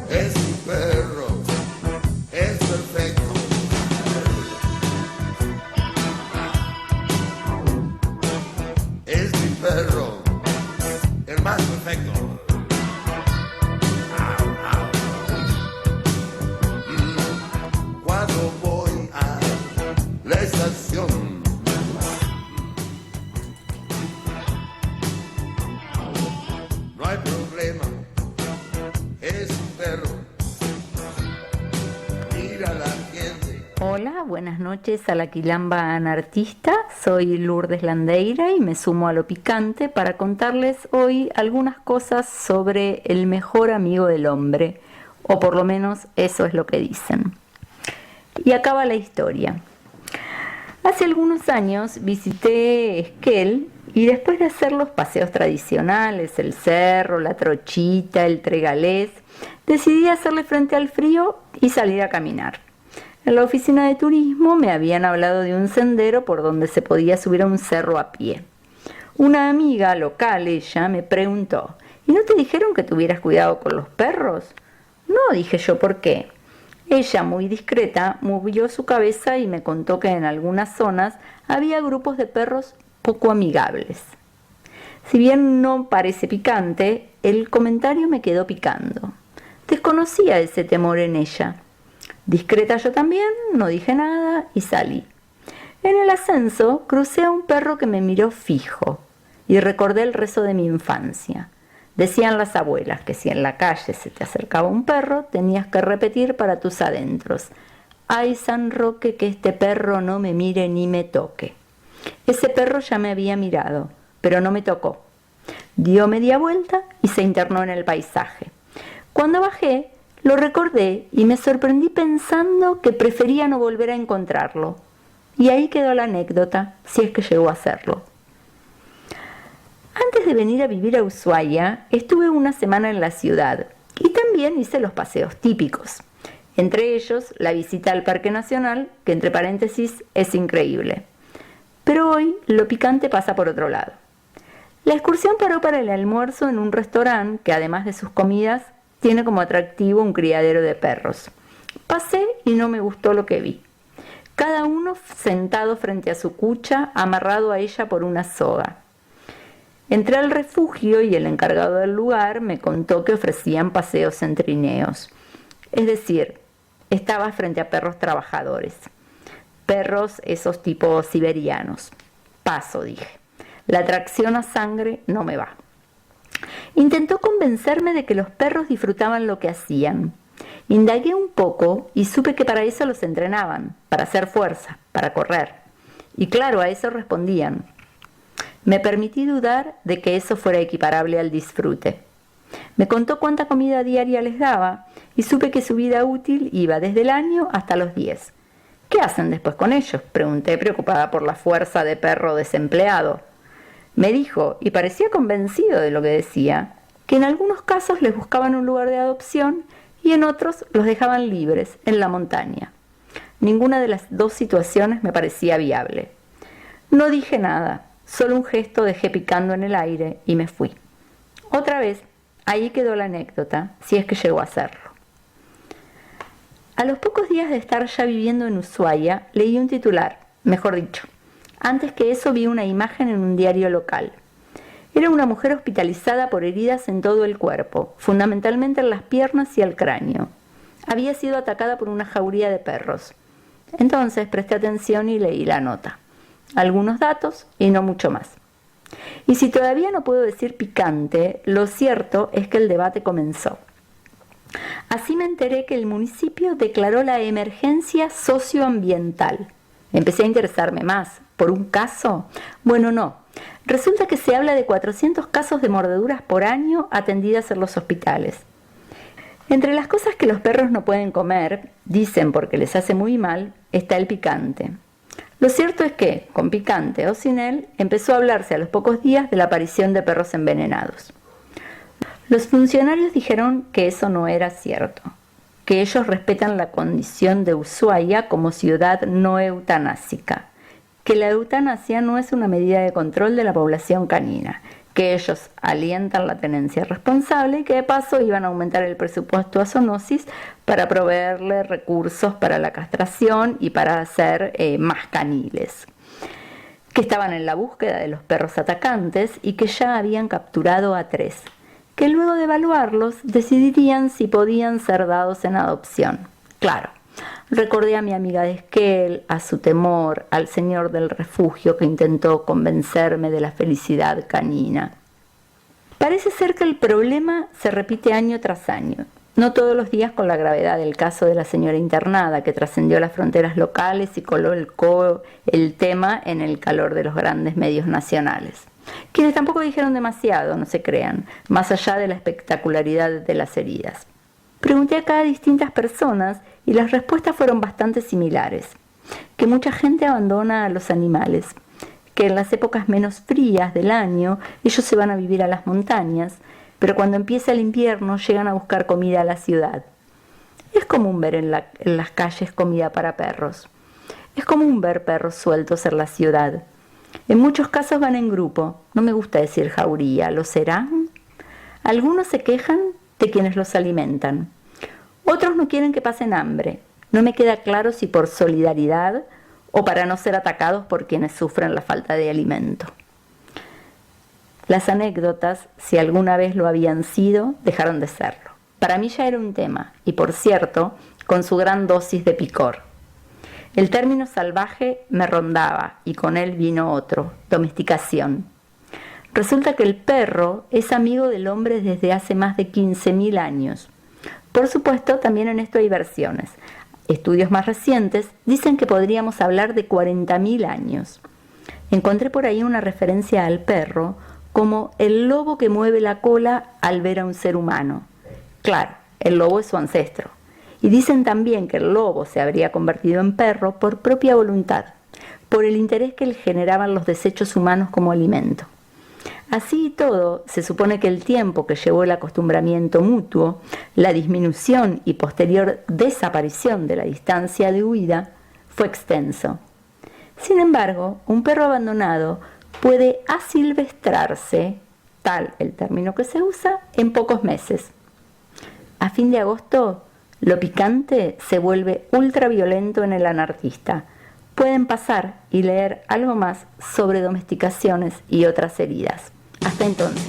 Es mi perro, es perfecto. Es mi perro, el más perfecto. Cuando voy a la estación, no hay problema. Es un perro. Mira la gente.
Hola, buenas noches a la Quilamba Anartista. Soy Lourdes Landeira y me sumo a lo picante para contarles hoy algunas cosas sobre el mejor amigo del hombre, o por lo menos eso es lo que dicen. Y acaba la historia. Hace algunos años visité Esquel y después de hacer los paseos tradicionales, el cerro, la trochita, el tregalés, decidí hacerle frente al frío y salir a caminar. En la oficina de turismo me habían hablado de un sendero por donde se podía subir a un cerro a pie. Una amiga local, ella, me preguntó: ¿y no te dijeron que tuvieras cuidado con los perros? No, dije yo, ¿por qué? Ella, muy discreta, movió su cabeza y me contó que en algunas zonas había grupos de perros poco amigables. Si bien no parece picante, el comentario me quedó picando. Desconocía ese temor en ella. Discreta yo también, no dije nada y salí. En el ascenso crucé a un perro que me miró fijo y recordé el rezo de mi infancia. Decían las abuelas que si en la calle se te acercaba un perro, tenías que repetir para tus adentros: «Ay, San Roque, que este perro no me mire ni me toque». Ese perro ya me había mirado, pero no me tocó. Dio media vuelta y se internó en el paisaje. Cuando bajé, lo recordé y me sorprendí pensando que prefería no volver a encontrarlo. Y ahí quedó la anécdota, si es que llegó a serlo. Antes de venir a vivir a Ushuaia, estuve una semana en la ciudad y también hice los paseos típicos. Entre ellos, la visita al Parque Nacional, que entre paréntesis es increíble. Pero hoy lo picante pasa por otro lado. La excursión paró para el almuerzo en un restaurante que, además de sus comidas, tiene como atractivo un criadero de perros. Pasé y no me gustó lo que vi. Cada uno sentado frente a su cucha, amarrado a ella por una soga. Entré al refugio y el encargado del lugar me contó que ofrecían paseos en trineos. Es decir, estaba frente a perros trabajadores. Perros esos tipos siberianos. Paso, dije. La atracción a sangre no me va. Intentó convencerme de que los perros disfrutaban lo que hacían. Indagué un poco y supe que para eso los entrenaban, para hacer fuerza, para correr. Y claro, a eso respondían. Me permití dudar de que eso fuera equiparable al disfrute. Me contó cuánta comida diaria les daba y supe que su vida útil iba desde el año hasta los 10. ¿Qué hacen después con ellos?, pregunté, preocupada por la fuerza de perro desempleado. Me dijo, y parecía convencido de lo que decía, que en algunos casos les buscaban un lugar de adopción y en otros los dejaban libres en la montaña. Ninguna de las dos situaciones me parecía viable. No dije nada, solo un gesto dejé picando en el aire y me fui. Otra vez, ahí quedó la anécdota, si es que llegó a serlo. A los pocos días de estar ya viviendo en Ushuaia, leí un titular, mejor dicho. Antes que eso vi una imagen en un diario local. Era una mujer hospitalizada por heridas en todo el cuerpo, fundamentalmente en las piernas y el cráneo. Había sido atacada por una jauría de perros. Entonces presté atención y leí la nota. Algunos datos y no mucho más. Y si todavía no puedo decir picante, lo cierto es que el debate comenzó. Así me enteré que el municipio declaró la emergencia socioambiental. Empecé a interesarme más. ¿Por un caso? Bueno, no. Resulta que se habla de 400 casos de mordeduras por año atendidas en los hospitales. Entre las cosas que los perros no pueden comer, dicen porque les hace muy mal, está el picante. Lo cierto es que, con picante o sin él, empezó a hablarse a los pocos días de la aparición de perros envenenados. Los funcionarios dijeron que eso no era cierto, que ellos respetan la condición de Ushuaia como ciudad no eutanásica, que la eutanasia no es una medida de control de la población canina, que ellos alientan la tenencia responsable y que de paso iban a aumentar el presupuesto a Zoonosis para proveerle recursos para la castración y para hacer más caniles, que estaban en la búsqueda de los perros atacantes y que ya habían capturado a 3, que luego de evaluarlos decidirían si podían ser dados en adopción. Claro. Recordé a mi amiga de Esquel, a su temor, al señor del refugio que intentó convencerme de la felicidad canina. Parece ser que el problema se repite año tras año, no todos los días con la gravedad del caso de la señora internada que trascendió las fronteras locales y coló el tema en el calor de los grandes medios nacionales. Quienes tampoco dijeron demasiado, no se crean, más allá de la espectacularidad de las heridas. Pregunté acá a distintas personas y las respuestas fueron bastante similares. Que mucha gente abandona a los animales, que en las épocas menos frías del año ellos se van a vivir a las montañas, pero cuando empieza el invierno llegan a buscar comida a la ciudad. Es común ver en las calles comida para perros. Es común ver perros sueltos en la ciudad. En muchos casos van en grupo, no me gusta decir jauría, ¿lo serán? Algunos se quejan de quienes los alimentan. Otros no quieren que pasen hambre. No me queda claro si por solidaridad o para no ser atacados por quienes sufren la falta de alimento. Las anécdotas, si alguna vez lo habían sido, dejaron de serlo. Para mí ya era un tema, y por cierto, con su gran dosis de picor. El término salvaje me rondaba y con él vino otro, domesticación. Resulta que el perro es amigo del hombre desde hace más de 15.000 años. Por supuesto, también en esto hay versiones. Estudios más recientes dicen que podríamos hablar de 40.000 años. Encontré por ahí una referencia al perro como el lobo que mueve la cola al ver a un ser humano. Claro, el lobo es su ancestro. Y dicen también que el lobo se habría convertido en perro por propia voluntad, por el interés que le generaban los desechos humanos como alimento. Así y todo, se supone que el tiempo que llevó el acostumbramiento mutuo, la disminución y posterior desaparición de la distancia de huida, fue extenso. Sin embargo, un perro abandonado puede asilvestrarse, tal el término que se usa, en pocos meses. A fin de agosto, lo picante se vuelve ultraviolento en el anarquista. Pueden pasar y leer algo más sobre domesticaciones y otras heridas. Hasta entonces.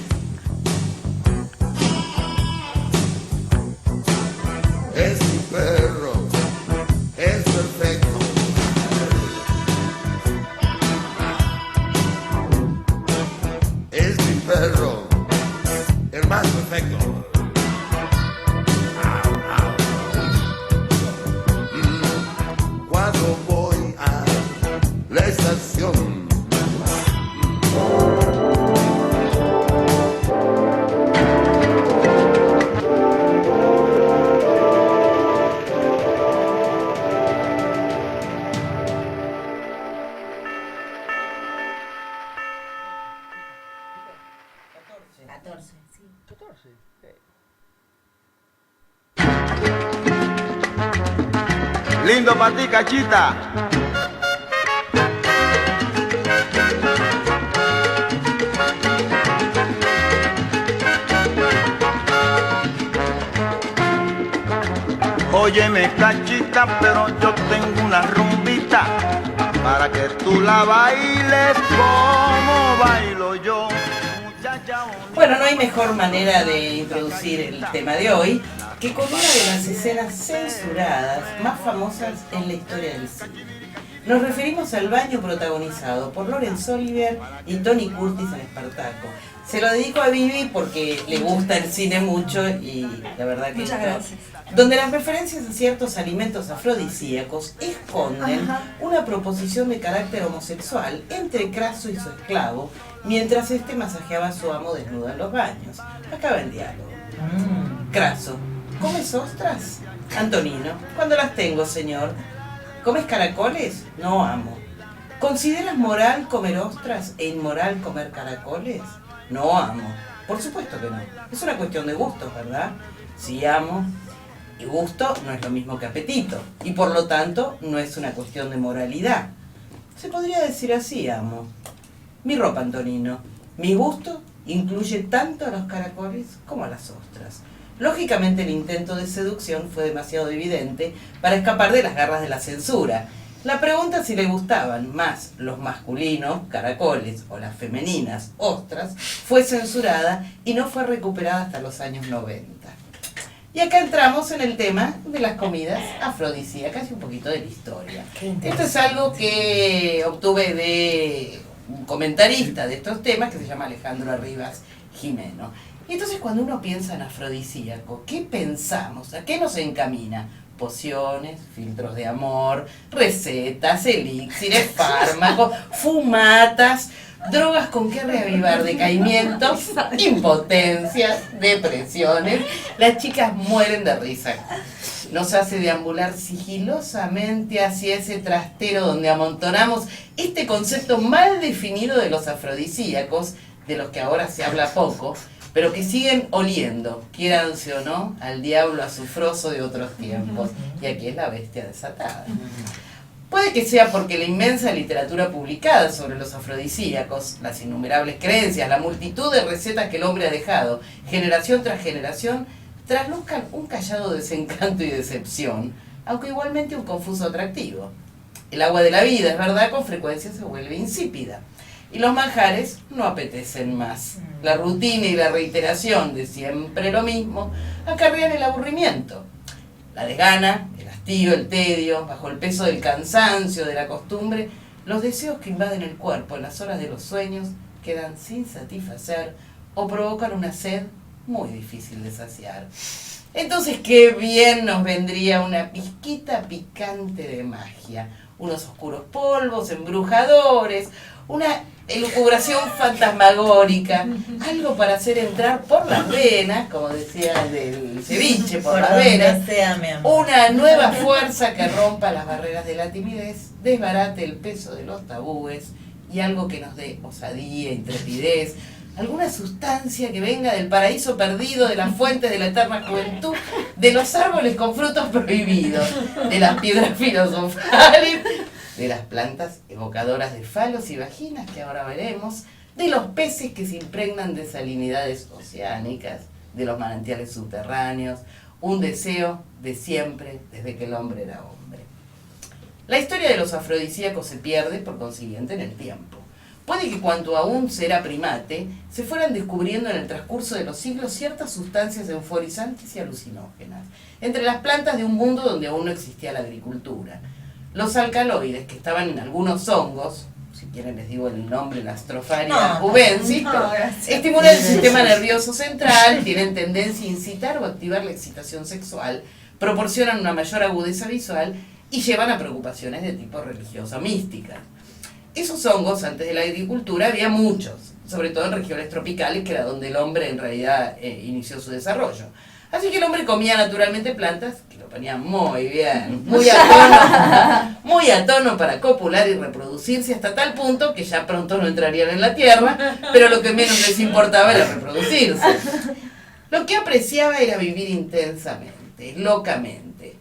Es mi perro, es perfecto. Es mi perro, el más perfecto. Cuando voy a la estación,
Lindo para ti, Cachita. Óyeme, Cachita, pero yo tengo una rumbita para que tú la bailes como bailo yo.
Bueno, no hay mejor manera de introducir el tema de hoy que con una de las escenas censuradas más famosas en la historia del cine. Nos referimos al baño protagonizado por Laurence Olivier y Tony Curtis en Espartaco. Se lo dedico a Vivi porque le gusta el cine mucho y la verdad que
muchas gracias.
Donde las referencias a ciertos alimentos afrodisíacos esconden una proposición de carácter homosexual entre Craso y su esclavo, mientras este masajeaba a su amo desnudo en los baños. Acaba el diálogo. Craso: ¿comes ostras? Antonino: cuando las tengo, señor. ¿Comes caracoles? No, amo. ¿Consideras moral comer ostras e inmoral comer caracoles? No, amo. Por supuesto que no. Es una cuestión de gustos, ¿verdad? Sí, amo. Y gusto no es lo mismo que apetito. Y por lo tanto, no es una cuestión de moralidad. Se podría decir así, amo. Mi ropa, Antonino. Mi gusto incluye tanto a los caracoles como a las ostras. Lógicamente el intento de seducción fue demasiado evidente para escapar de las garras de la censura. La pregunta si le gustaban más los masculinos, caracoles, o las femeninas, ostras, fue censurada y no fue recuperada hasta los años 90. Y acá entramos en el tema de las comidas afrodisíacas y un poquito de la historia. Esto es algo que obtuve de un comentarista de estos temas que se llama Alejandro Arribas Jimeno. Y entonces cuando uno piensa en afrodisíaco, ¿qué pensamos? ¿A qué nos encamina? Pociones, filtros de amor, recetas, elixires, fármacos, fumatas, drogas con que reavivar decaimientos, impotencias, depresiones. Las chicas mueren de risa. Nos hace deambular sigilosamente hacia ese trastero donde amontonamos este concepto mal definido de los afrodisíacos, de los que ahora se habla poco, pero que siguen oliendo, quieranse o no, al diablo azufroso de otros tiempos. Y aquí es la bestia desatada. Puede que sea porque la inmensa literatura publicada sobre los afrodisíacos, las innumerables creencias, la multitud de recetas que el hombre ha dejado, generación tras generación, trasluzcan un callado desencanto y decepción, aunque igualmente un confuso atractivo. El agua de la vida, es verdad, con frecuencia se vuelve insípida. Y los manjares no apetecen más. La rutina y la reiteración de siempre lo mismo acarrean el aburrimiento. La desgana, el hastío hastío, el tedio, bajo el peso del cansancio, de la costumbre, los deseos que invaden el cuerpo en las horas de los sueños quedan sin satisfacer o provocan una sed muy difícil de saciar. Entonces, qué bien nos vendría una pizquita picante de magia, unos oscuros polvos embrujadores, una elucubración fantasmagórica, algo para hacer entrar por las venas, como decía del ceviche, por las venas, una nueva fuerza que rompa las barreras de la timidez, desbarate el peso de los tabúes y algo que nos dé osadía, intrepidez, alguna sustancia que venga del paraíso perdido, de las fuentes de la eterna juventud, de los árboles con frutos prohibidos, de las piedras filosofales, de las plantas evocadoras de falos y vaginas que ahora veremos, de los peces que se impregnan de salinidades oceánicas, de los manantiales subterráneos, un deseo de siempre desde que el hombre era hombre. La historia de los afrodisíacos se pierde, por consiguiente, en el tiempo. Puede que cuanto aún se era primate, se fueran descubriendo en el transcurso de los siglos ciertas sustancias euforizantes y alucinógenas, entre las plantas de un mundo donde aún no existía la agricultura. Los alcaloides, que estaban en algunos hongos, si quieren les digo el nombre, la Stropharia ubensis, estimulan el sistema nervioso central, tienen tendencia a incitar o activar la excitación sexual, proporcionan una mayor agudeza visual y llevan a preocupaciones de tipo religioso mística. Esos hongos, antes de la agricultura, había muchos, sobre todo en regiones tropicales, que era donde el hombre en realidad inició su desarrollo. Así que el hombre comía naturalmente plantas que lo ponían muy bien, muy a tono para copular y reproducirse, hasta tal punto que ya pronto no entrarían en la tierra, pero lo que menos les importaba era reproducirse. Lo que apreciaba era vivir intensamente, locamente,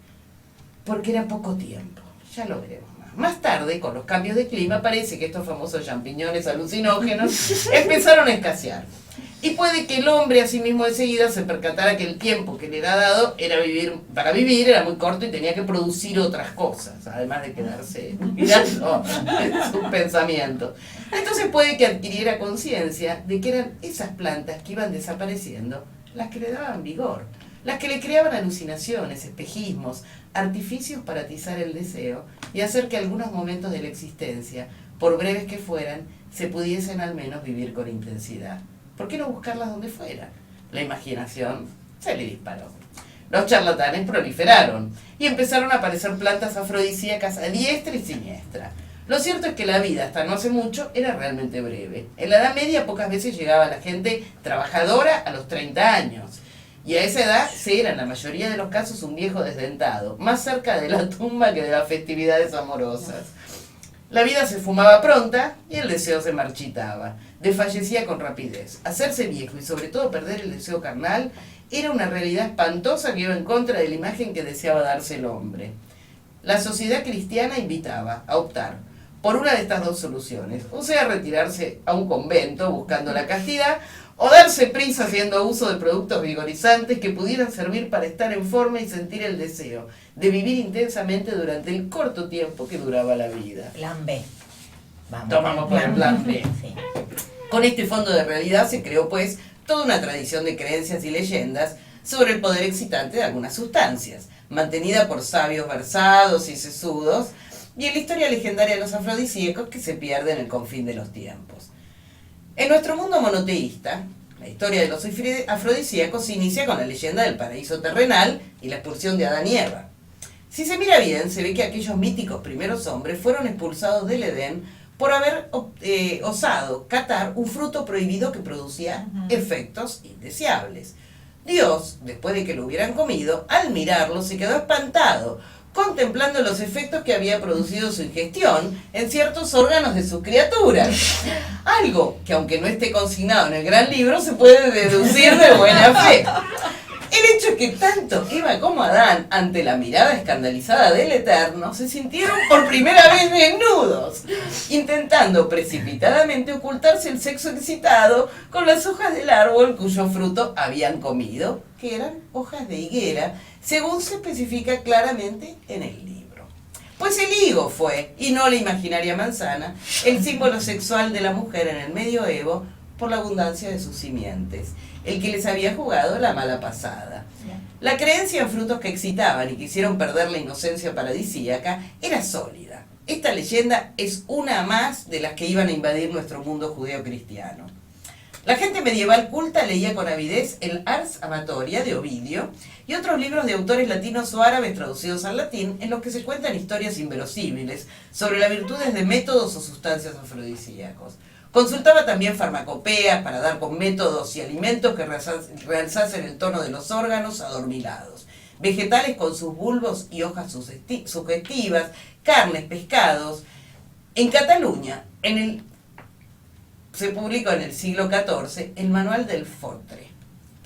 porque era poco tiempo, ya lo veremos. Más tarde, con los cambios de clima, parece que estos famosos champiñones alucinógenos empezaron a escasear. Y puede que el hombre, a sí mismo de seguida, se percatara que el tiempo que le era dado para vivir era muy corto y tenía que producir otras cosas, además de quedarse mirando sus pensamientos. Entonces puede que adquiriera conciencia de que eran esas plantas que iban desapareciendo las que le daban vigor, las que le creaban alucinaciones, espejismos, artificios para atizar el deseo y hacer que algunos momentos de la existencia, por breves que fueran, se pudiesen al menos vivir con intensidad. ¿Por qué no buscarlas donde fuera? La imaginación se le disparó. Los charlatanes proliferaron y empezaron a aparecer plantas afrodisíacas a diestra y siniestra. Lo cierto es que la vida, hasta no hace mucho, era realmente breve. En la Edad Media pocas veces llegaba la gente trabajadora a los 30 años. Y a esa edad se era en la mayoría de los casos un viejo desdentado, más cerca de la tumba que de las festividades amorosas. La vida se fumaba pronta y el deseo se marchitaba, desfallecía con rapidez. Hacerse viejo y sobre todo perder el deseo carnal era una realidad espantosa que iba en contra de la imagen que deseaba darse el hombre. La sociedad cristiana invitaba a optar por una de estas dos soluciones, o sea, retirarse a un convento buscando la castidad, o darse prisa haciendo uso de productos vigorizantes que pudieran servir para estar en forma y sentir el deseo de vivir intensamente durante el corto tiempo que duraba la vida.
Plan B.
Tomamos por el plan B.
Sí.
Con este fondo de realidad se creó pues toda una tradición de creencias y leyendas sobre el poder excitante de algunas sustancias, mantenida por sabios versados y sesudos, y en la historia legendaria de los afrodisíacos que se pierde en el confín de los tiempos. En nuestro mundo monoteísta, la historia de los afrodisíacos se inicia con la leyenda del paraíso terrenal y la expulsión de Adán y Eva. Si se mira bien, se ve que aquellos míticos primeros hombres fueron expulsados del Edén por haber osado catar un fruto prohibido que producía efectos indeseables. Dios, después de que lo hubieran comido, al mirarlo se quedó espantado, contemplando los efectos que había producido su ingestión en ciertos órganos de sus criaturas. Algo que, aunque no esté consignado en el gran libro, se puede deducir de buena fe. El hecho es que tanto Eva como Adán, ante la mirada escandalizada del Eterno, se sintieron por primera vez desnudos, intentando precipitadamente ocultarse el sexo excitado con las hojas del árbol cuyo fruto habían comido, que eran hojas de higuera, según se especifica claramente en el libro. Pues el higo fue, y no la imaginaria manzana, el símbolo sexual de la mujer en el medioevo por la abundancia de sus simientes, el que les había jugado la mala pasada. La creencia en frutos que excitaban y que hicieron perder la inocencia paradisíaca era sólida. Esta leyenda es una más de las que iban a invadir nuestro mundo judeo-cristiano. La gente medieval culta leía con avidez el Ars Amatoria de Ovidio y otros libros de autores latinos o árabes traducidos al latín en los que se cuentan historias inverosímiles sobre las virtudes de métodos o sustancias afrodisíacos. Consultaba también farmacopeas para dar con métodos y alimentos que realzasen el tono de los órganos adormilados, vegetales con sus bulbos y hojas sugestivas, carnes, pescados. En Cataluña, se publicó en el siglo XIV el manual del fotre.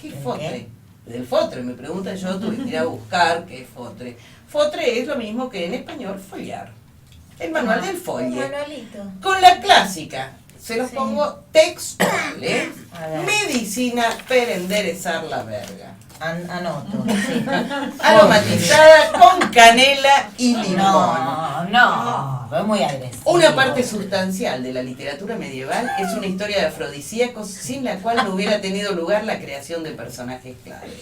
¿Qué es fotre? Del fotre, me preguntan yo, tuve que ir a buscar qué es fotre. Fotre es lo mismo que en español follar. El manual del folle.
Un manualito.
Con la clásica, se los pongo textual, medicina para enderezar la verga.
Anoto, sí.
Aromatizada con canela y limón.
No, es muy agresivo.
Una parte sustancial de la literatura medieval es una historia de afrodisíacos sin la cual no hubiera tenido lugar la creación de personajes claves.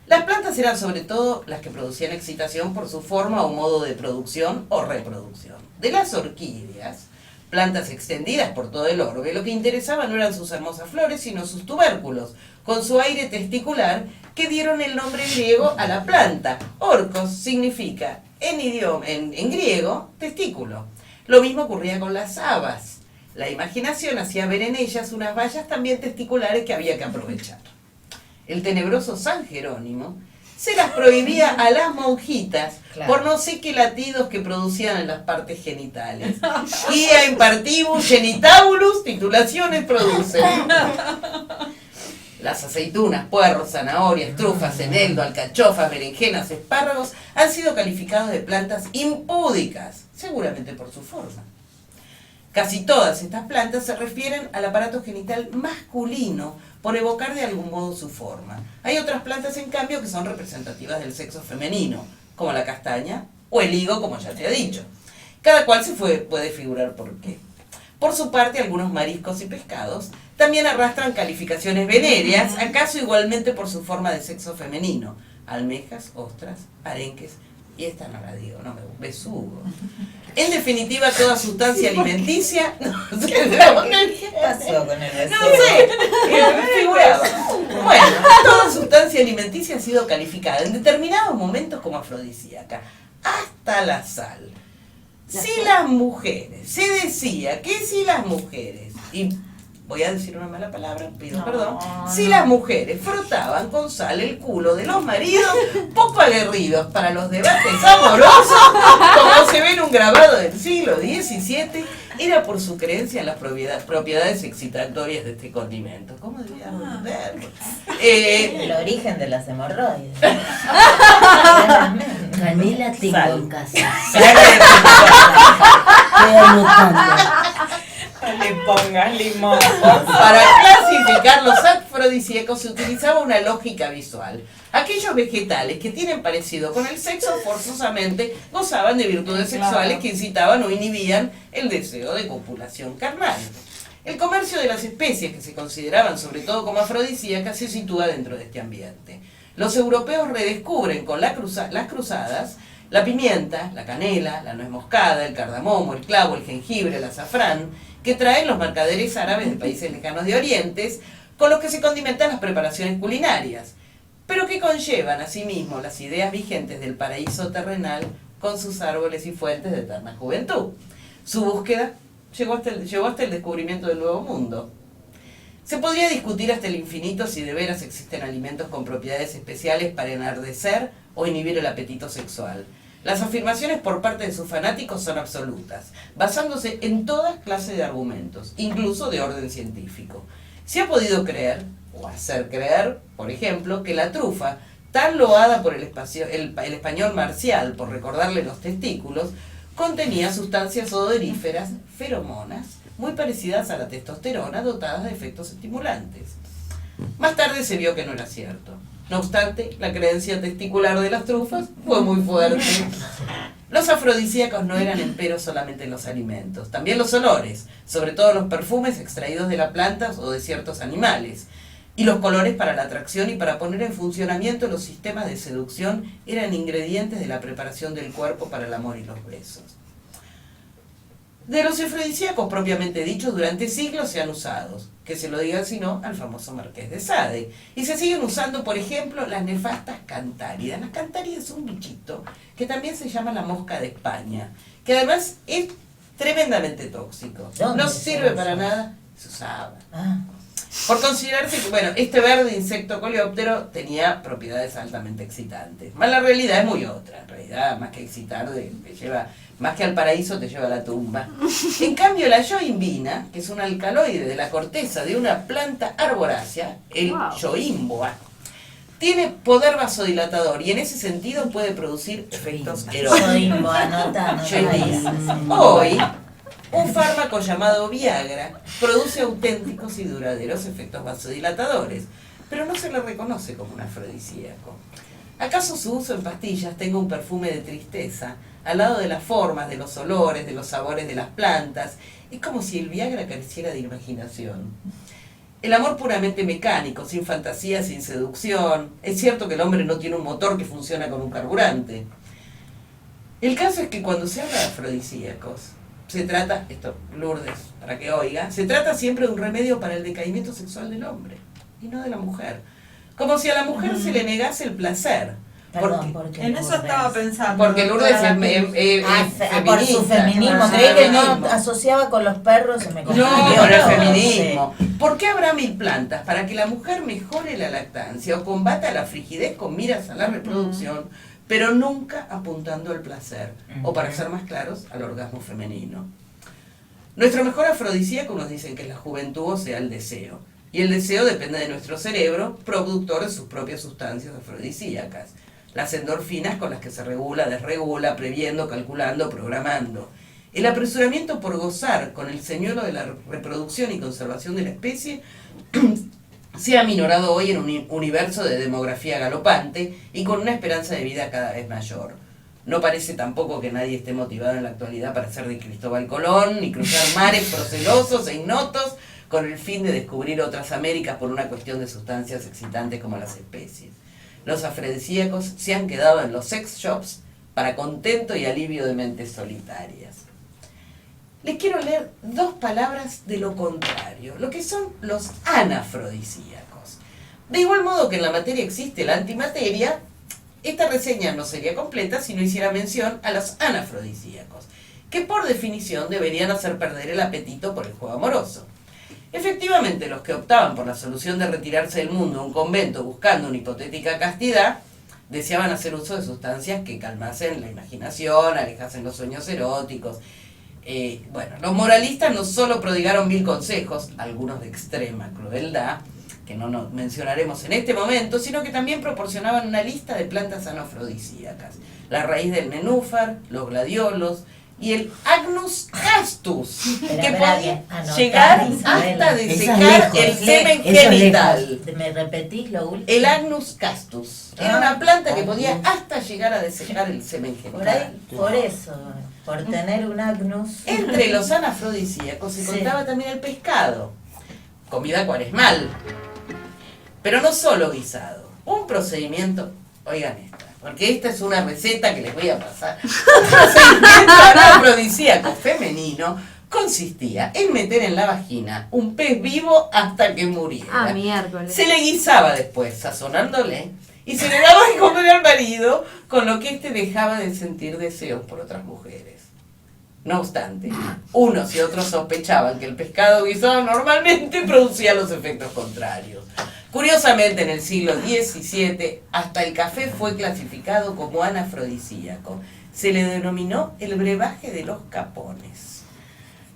Las plantas eran sobre todo las que producían excitación por su forma o modo de producción o reproducción. De las orquídeas, plantas extendidas por todo el orbe, lo que interesaba no eran sus hermosas flores, sino sus tubérculos, con su aire testicular, que dieron el nombre griego a la planta. Orcos significa, en griego, testículo. Lo mismo ocurría con las habas. La imaginación hacía ver en ellas unas vallas también testiculares que había que aprovechar. El tenebroso San Jerónimo se las prohibía a las monjitas por no sé qué latidos que producían en las partes genitales. Y a impartibus genitabulus titulaciones producen. Las aceitunas, puerros, zanahorias, trufas, eneldo, alcachofas, berenjenas, espárragos han sido calificados de plantas impúdicas, seguramente por su forma. Casi todas estas plantas se refieren al aparato genital masculino por evocar de algún modo su forma. Hay otras plantas, en cambio, que son representativas del sexo femenino, como la castaña o el higo, como ya te he dicho. Cada cual puede figurar por qué. Por su parte, algunos mariscos y pescados también arrastran calificaciones venéreas, acaso igualmente por su forma de sexo femenino. Almejas, ostras, arenques, y esta no la digo, no me besugo. En definitiva, toda sustancia alimenticia... No sé,
¿Qué pasó con el besugo?
No sé, figuraba. Bueno, toda sustancia alimenticia ha sido calificada en determinados momentos como afrodisíaca, hasta la sal. Si las mujeres, se decía que si las mujeres, y voy a decir una mala palabra, pido perdón, si las mujeres frotaban con sal el culo de los maridos poco aguerridos para los debates amorosos, como se ve en un grabado del siglo XVII, era por su creencia en las propiedades excitatorias de este condimento. ¿Cómo debíamos verlo?
El origen de las hemorroides.
Canela tengo en casa.
Estoy anotando.
No le pongas limón.
Para clasificar los afrodisíacos se utilizaba una lógica visual. Aquellos vegetales que tienen parecido con el sexo forzosamente gozaban de virtudes sexuales que incitaban o inhibían el deseo de copulación carnal. El comercio de las especies que se consideraban sobre todo como afrodisíacas se sitúa dentro de este ambiente. Los europeos redescubren con las cruzadas la pimienta, la canela, la nuez moscada, el cardamomo, el clavo, el jengibre, el azafrán, que traen los mercaderes árabes de países lejanos de Orientes, con los que se condimentan las preparaciones culinarias, pero que conllevan asimismo las ideas vigentes del paraíso terrenal con sus árboles y fuentes de eterna juventud. Su búsqueda llegó hasta el descubrimiento del Nuevo Mundo. Se podría discutir hasta el infinito si de veras existen alimentos con propiedades especiales para enardecer o inhibir el apetito sexual. Las afirmaciones por parte de sus fanáticos son absolutas, basándose en todas clases de argumentos, incluso de orden científico. Se ha podido creer, o hacer creer, por ejemplo, que la trufa, tan loada por el español Marcial por recordarle los testículos, contenía sustancias odoríferas, feromonas, muy parecidas a la testosterona, dotadas de efectos estimulantes. Más tarde se vio que no era cierto. No obstante, la creencia testicular de las trufas fue muy fuerte. Los afrodisíacos no eran empero solamente los alimentos, también los olores, sobre todo los perfumes extraídos de las plantas o de ciertos animales. Y los colores para la atracción y para poner en funcionamiento los sistemas de seducción eran ingredientes de la preparación del cuerpo para el amor y los besos. De los afrodisíacos propiamente dichos, durante siglos se han usado, que se lo digan sino al famoso Marqués de Sade. Y se siguen usando, por ejemplo, las nefastas cantáridas. Las cantáridas es un bichito que también se llama la mosca de España, que además es tremendamente tóxico. No sirve para nada, se usaba. Por considerarse que, bueno, este verde insecto coleóptero tenía propiedades altamente excitantes. Más la realidad es muy otra. En realidad, más que excitar, te lleva, más que al paraíso, te lleva a la tumba. En cambio, la yoimbina, que es un alcaloide de la corteza de una planta arborácea, el yoimboa, tiene poder vasodilatador y en ese sentido puede producir efectos eróticos. Hoy, un fármaco llamado Viagra produce auténticos y duraderos efectos vasodilatadores, pero no se le reconoce como un afrodisíaco. ¿Acaso su uso en pastillas tenga un perfume de tristeza, al lado de las formas, de los olores, de los sabores de las plantas? Es como si el Viagra careciera de imaginación. El amor puramente mecánico, sin fantasía, sin seducción. Es cierto que el hombre no tiene un motor que funciona con un carburante. El caso es que cuando se habla de afrodisíacos, se trata, esto Lourdes, para que oiga, se trata siempre de un remedio para el decaimiento sexual del hombre y no de la mujer. Como si a la mujer se le negase el placer.
Porque en eso estaba pensando.
Porque Lourdes es feminista.
Por su feminismo, creí que no asociaba con los perros, se me confundió.
No, con el feminismo. ¿Por qué habrá 1000 plantas? Para que la mujer mejore la lactancia o combata la frigidez con miras a la reproducción, pero nunca apuntando al placer, o para ser más claros, al orgasmo femenino. Nuestro mejor afrodisíaco nos dicen que es la juventud, o sea, el deseo. Y el deseo depende de nuestro cerebro, productor de sus propias sustancias afrodisíacas. Las endorfinas con las que se regula, desregula, previendo, calculando, programando. El apresuramiento por gozar con el señuelo de la reproducción y conservación de la especie se ha minorado hoy en un universo de demografía galopante y con una esperanza de vida cada vez mayor. No parece tampoco que nadie esté motivado en la actualidad para ser de Cristóbal Colón, ni cruzar mares procelosos e ignotos con el fin de descubrir otras Américas por una cuestión de sustancias excitantes como las especies. Los afrodisíacos se han quedado en los sex shops para contento y alivio de mentes solitarias. Les quiero leer 2 palabras de lo contrario, lo que son los anafrodisíacos. De igual modo que en la materia existe la antimateria, esta reseña no sería completa si no hiciera mención a los anafrodisíacos, que por definición deberían hacer perder el apetito por el juego amoroso. Efectivamente, los que optaban por la solución de retirarse del mundo a un convento buscando una hipotética castidad, deseaban hacer uso de sustancias que calmasen la imaginación, alejasen los sueños eróticos. Bueno, los moralistas no solo prodigaron 1000 consejos, algunos de extrema crueldad, que no nos mencionaremos en este momento, sino que también proporcionaban una lista de plantas anafrodisíacas. La raíz del nenúfar, los gladiolos y el Agnus castus, que podía llegar hasta desecar el semen genital.
¿Me repetís lo último?
El Agnus castus. Era una planta que podía hasta llegar a desecar el semen genital.
Por eso, por tener un Agnus.
Entre los anafrodisíacos se contaba también el pescado, comida cuaresmal, pero no solo guisado. Un procedimiento, oigan esta, porque esta es una receta que les voy a pasar. Un procedimiento anafrodisíaco femenino consistía en meter en la vagina un pez vivo hasta que muriera.
Miércoles.
Se le guisaba después, sazonándole, y se le daba de comer al marido, con lo que éste dejaba de sentir deseos por otras mujeres. No obstante, unos y otros sospechaban que el pescado guisado normalmente producía los efectos contrarios. Curiosamente, en el siglo XVII, hasta el café fue clasificado como anafrodisíaco. Se le denominó el brebaje de los capones.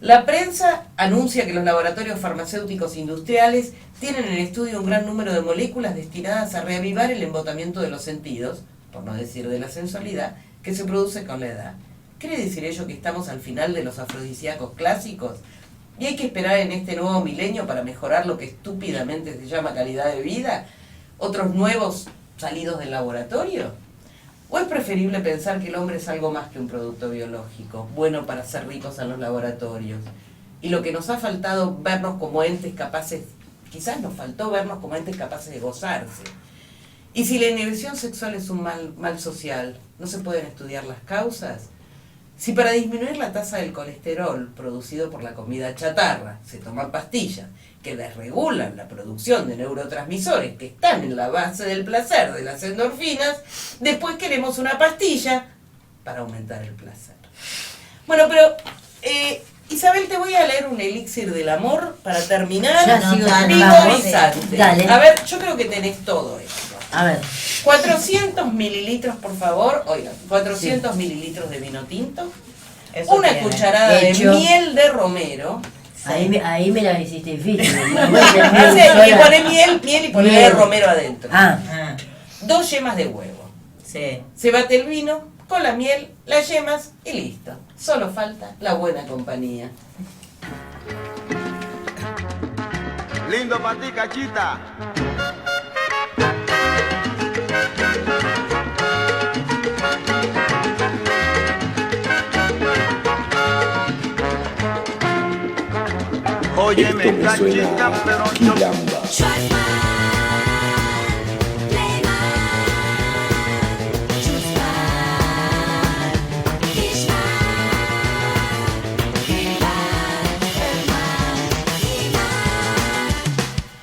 La prensa anuncia que los laboratorios farmacéuticos industriales tienen en estudio un gran número de moléculas destinadas a reavivar el embotamiento de los sentidos, por no decir de la sensualidad, que se produce con la edad. ¿Quiere decir ello que estamos al final de los afrodisíacos clásicos? ¿Y hay que esperar en este nuevo milenio para mejorar lo que estúpidamente se llama calidad de vida? ¿Otros nuevos salidos del laboratorio? ¿O es preferible pensar que el hombre es algo más que un producto biológico, bueno para ser ricos en los laboratorios? Y lo que nos ha faltado vernos como entes capaces quizás nos faltó vernos como entes capaces de gozarse. Y si la inhibición sexual es un mal social, ¿no se pueden estudiar las causas? Si para disminuir la tasa del colesterol producido por la comida chatarra se toman pastillas que desregulan la producción de neurotransmisores que están en la base del placer de las endorfinas, después queremos una pastilla para aumentar el placer. Bueno, pero Isabel, te voy a leer un elixir del amor para terminar.
Ya sigo
vigorizante.
Dale.
A ver, yo creo que tenés todo esto.
A ver.
400 mililitros, por favor. Oigan, 400 mililitros de vino tinto.
Eso
Una
tiene.
cucharada de
Hecho.
miel de romero.
Ahí me la hiciste difícil.
Y pone miel y pone romero adentro.
Ah.
2 yemas de huevo.
Sí.
Se bate el vino con la miel, las yemas y listo. Solo falta la buena compañía.
Lindo para ti, cachita. Óyeme,
Esto me
cachita,
suena
pero
a Quilamba.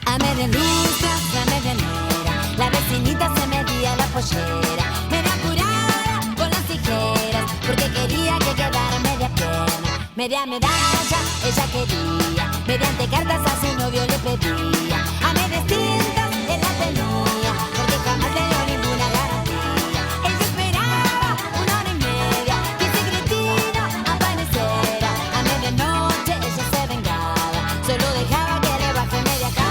A media luz, tras la medianera, la vecinita se metía la pollera, media apurada con las tijeras, porque quería que quedara media pierna, media medalla, ella quería, mediante cartas a su novio le pedía, a medias tintas él la tenía, porque jamás le dio ninguna garantía. Ella esperaba 1 hora y media, que ese cretino apareciera, a medianoche ella se vengaba, solo dejaba que le baje media caña.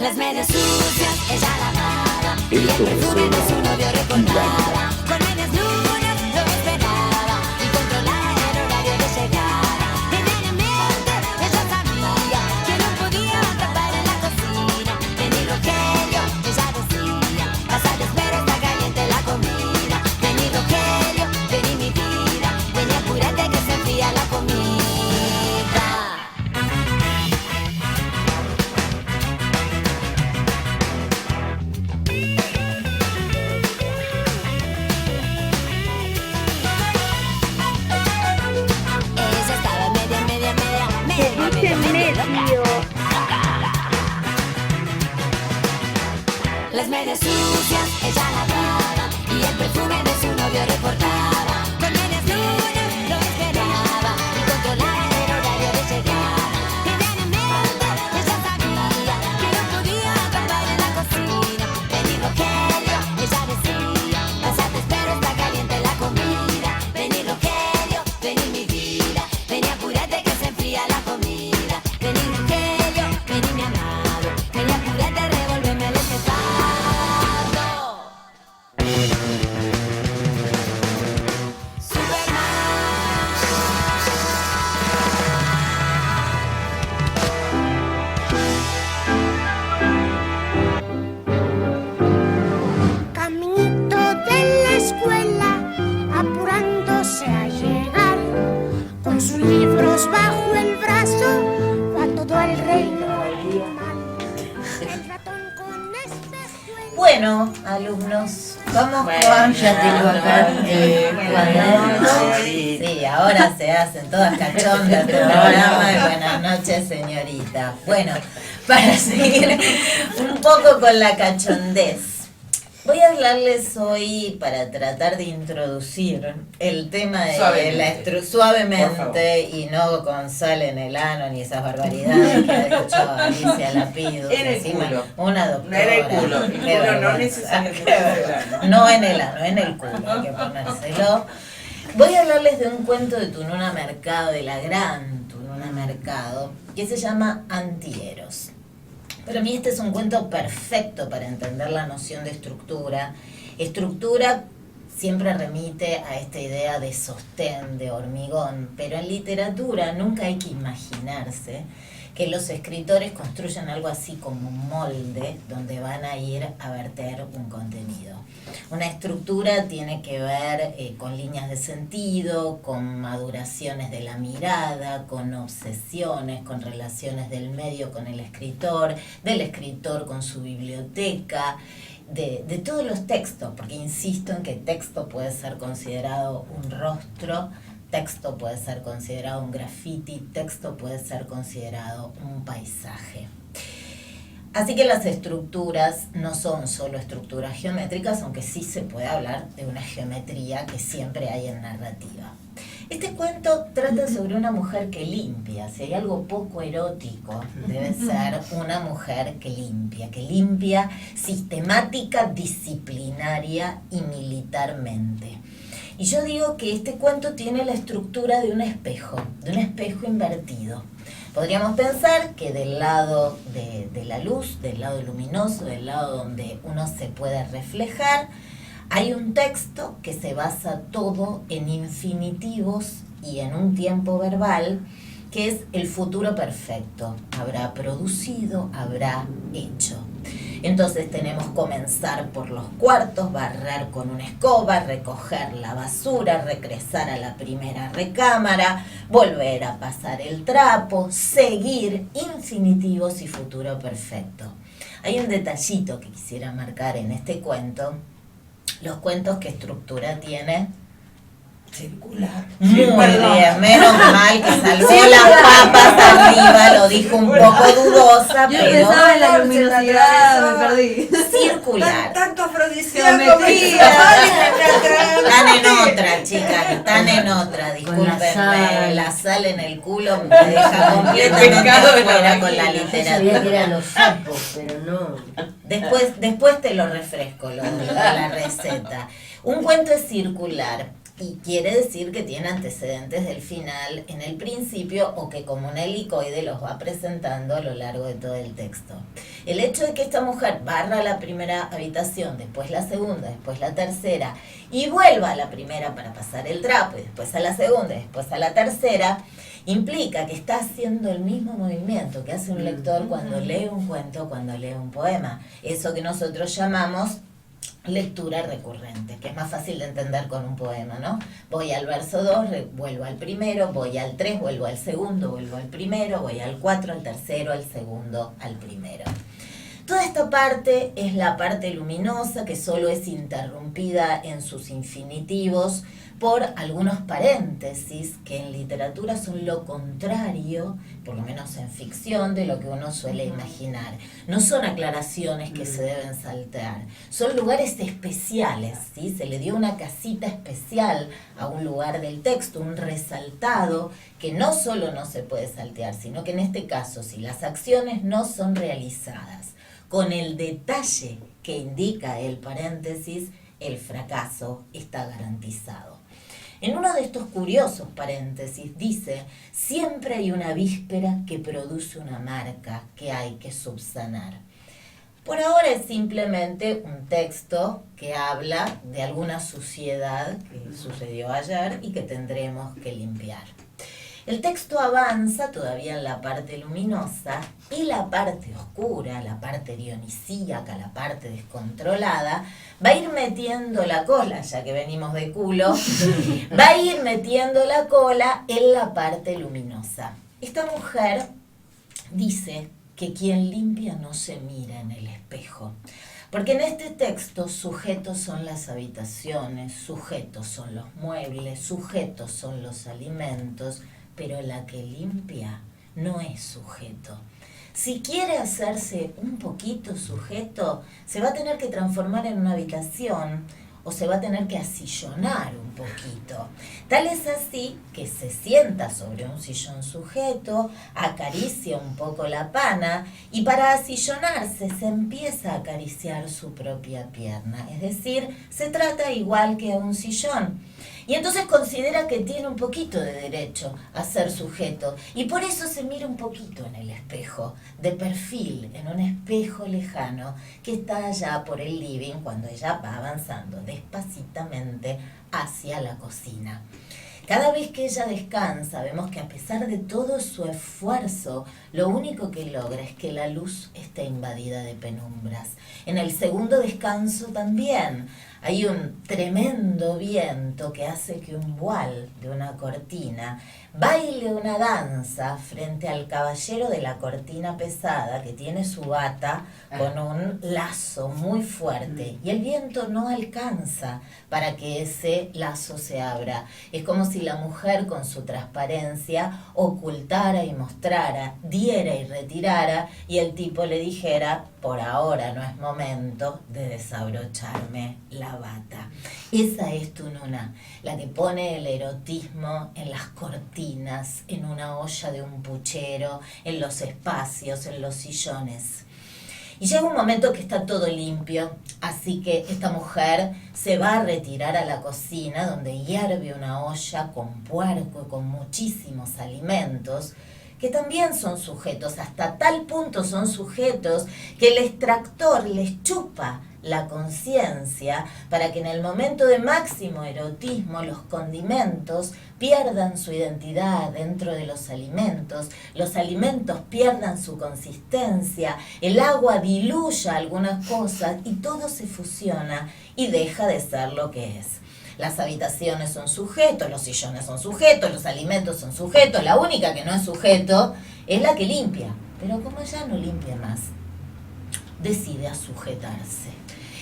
Las medias sucias ella lavaba y el
Esto me
perfume de su
suena
novio
a
recordaba.
Quilamba.
Con medias lunas lo esperaba y controlaba el horario de llegada. Divinamente ella sabía que no podía atrapar en la cocina. Vení Rogelio, ella decía, pasad espera, está caliente la comida. Vení Rogelio, vení mi vida, vení apúrate que se enfría la comida. Ella estaba medio. Las medias sucias ella lavaba y el perfume de su novio reportaba. Con medias lunas lo esperaba y controlaba el horario de llegada. Diariamente ella sabía que no podía atrapar en la cocina. Vení Rogelio, ella decía, pasate espero, está caliente la comida. Vení Rogelio, vení mi vida, vení apúrate que se enfría la comida. Vení Rogelio, vení mi amado, vení apúrate, revolveme el estefado.
Caminito de la escuela, apurándose a llegar, con sus libros bajo el brazo, va todo el reino animal. El ratón con esta escuela.
Bueno, alumnos, vamos
Bueno,
con...
Ya tengo acá cuaderno.
Sí, ahora se hacen todas cachondas del programa de buenas noches, señorita. Bueno, para seguir un poco con la cachondez, voy a hablarles hoy, para tratar de introducir el tema de
Suavemente.
suavemente y no con sal en el ano ni esas barbaridades que ha escuchado Alicia Lapido.
En el
Encima,
culo.
una doctora.
En el culo. El
Qué
culo no
vergüenza.
necesariamente en el ano.
No en el ano, en el culo hay que ponérselo. Voy a hablarles de un cuento de Tununa Mercado, de la gran Tununa Mercado, que se llama Antieros. Para mí este es un cuento perfecto para entender la noción de estructura. Estructura siempre remite a esta idea de sostén, de hormigón, pero en literatura nunca hay que imaginarse que los escritores construyen algo así como un molde donde van a ir a verter un contenido. Una estructura tiene que ver con líneas de sentido, con maduraciones de la mirada, con obsesiones, con relaciones del medio con el escritor, del escritor con su biblioteca, de todos los textos, porque insisto en que texto puede ser considerado un rostro, texto puede ser considerado un graffiti, texto puede ser considerado un paisaje. Así que las estructuras no son solo estructuras geométricas, aunque sí se puede hablar de una geometría que siempre hay en narrativa. Este cuento trata sobre una mujer que limpia. Si hay algo poco erótico, debe ser una mujer que limpia sistemática, disciplinaria y militarmente. Y yo digo que este cuento tiene la estructura de un espejo invertido. Podríamos pensar que del lado de la luz, del lado luminoso, del lado donde uno se puede reflejar, hay un texto que se basa todo en infinitivos y en un tiempo verbal, que es el futuro perfecto. Habrá producido, habrá hecho. Entonces tenemos que comenzar por los cuartos, barrer con una escoba, recoger la basura, regresar a la primera recámara, volver a pasar el trapo, seguir, infinitivos y futuro perfecto. Hay un detallito que quisiera marcar en este cuento. Los cuentos, ¿qué estructura tiene?
Circular.
Muy bien, menos mal que salvó las papas arriba, lo dijo un poco dudosa,
Yo
pero
pensaba en la luminosidad, me perdí.
Circular.
Tanto afrodisíaco.
Están en otra, chicas, están en otra, discúlpenme, la sal en el culo me deja completamente fuera con la literatura.
Que eran los sapos, pero no.
Después te lo refresco, lo de la receta. Un cuento es circular. Y quiere decir que tiene antecedentes del final en el principio, o que como un helicoide los va presentando a lo largo de todo el texto. El hecho de que esta mujer barra la primera habitación, después la segunda, después la tercera, y vuelva a la primera para pasar el trapo, y después a la segunda, y después a la tercera, implica que está haciendo el mismo movimiento que hace un lector cuando lee un cuento, cuando lee un poema. Eso que nosotros llamamos lectura recurrente, que es más fácil de entender con un poema, ¿no? Voy al verso 2, vuelvo al primero, voy al 3, vuelvo al segundo, vuelvo al primero, voy al 4, al tercero, al segundo, al primero. Toda esta parte es la parte luminosa, que solo es interrumpida en sus infinitivos por algunos paréntesis que en literatura son lo contrario, por lo menos en ficción, de lo que uno suele imaginar. No son aclaraciones que se deben saltear, son lugares especiales, ¿sí? Se le dio una casita especial a un lugar del texto, un resaltado que no solo no se puede saltear, sino que en este caso, si las acciones no son realizadas con el detalle que indica el paréntesis, el fracaso está garantizado. En uno de estos curiosos paréntesis dice: siempre hay una víspera que produce una marca que hay que subsanar. Por ahora es simplemente un texto que habla de alguna suciedad que sucedió ayer y que tendremos que limpiar. El texto avanza todavía en la parte luminosa, y la parte oscura, la parte dionisíaca, la parte descontrolada, va a ir metiendo la cola, ya que venimos de culo, va a ir metiendo la cola en la parte luminosa. Esta mujer dice que quien limpia no se mira en el espejo. Porque en este texto sujetos son las habitaciones, sujetos son los muebles, sujetos son los alimentos, pero la que limpia no es sujeto. Si quiere hacerse un poquito sujeto, se va a tener que transformar en una habitación o se va a tener que asillonar un poquito. Tal es así que se sienta sobre un sillón sujeto, acaricia un poco la pana y para asillonarse se empieza a acariciar su propia pierna. Es decir, se trata igual que a un sillón. Y entonces considera que tiene un poquito de derecho a ser sujeto. Y por eso se mira un poquito en el espejo, de perfil, en un espejo lejano que está allá por el living cuando ella va avanzando despacitamente hacia la cocina. Cada vez que ella descansa, vemos que a pesar de todo su esfuerzo, lo único que logra es que la luz esté invadida de penumbras. En el segundo descanso también hay un tremendo viento que hace que un voile de una cortina baile una danza frente al caballero de la cortina pesada que tiene su bata con un lazo muy fuerte y el viento no alcanza para que ese lazo se abra. Es como si la mujer con su transparencia ocultara y mostrara, diera y retirara y el tipo le dijera: por ahora no es momento de desabrocharme la bata. Esa es tu nuna, la que pone el erotismo en las cortinas, en una olla de un puchero, en los espacios, en los sillones. Y llega un momento que está todo limpio, así que esta mujer se va a retirar a la cocina donde hierve una olla con puerco y con muchísimos alimentos que también son sujetos, hasta tal punto son sujetos que el extractor les chupa la conciencia para que en el momento de máximo erotismo los condimentos pierdan su identidad dentro de los alimentos pierdan su consistencia, el agua diluya algunas cosas y todo se fusiona y deja de ser lo que es. Las habitaciones son sujetos, los sillones son sujetos, los alimentos son sujetos, la única que no es sujeto es la que limpia. Pero como ya no limpia más, decide sujetarse.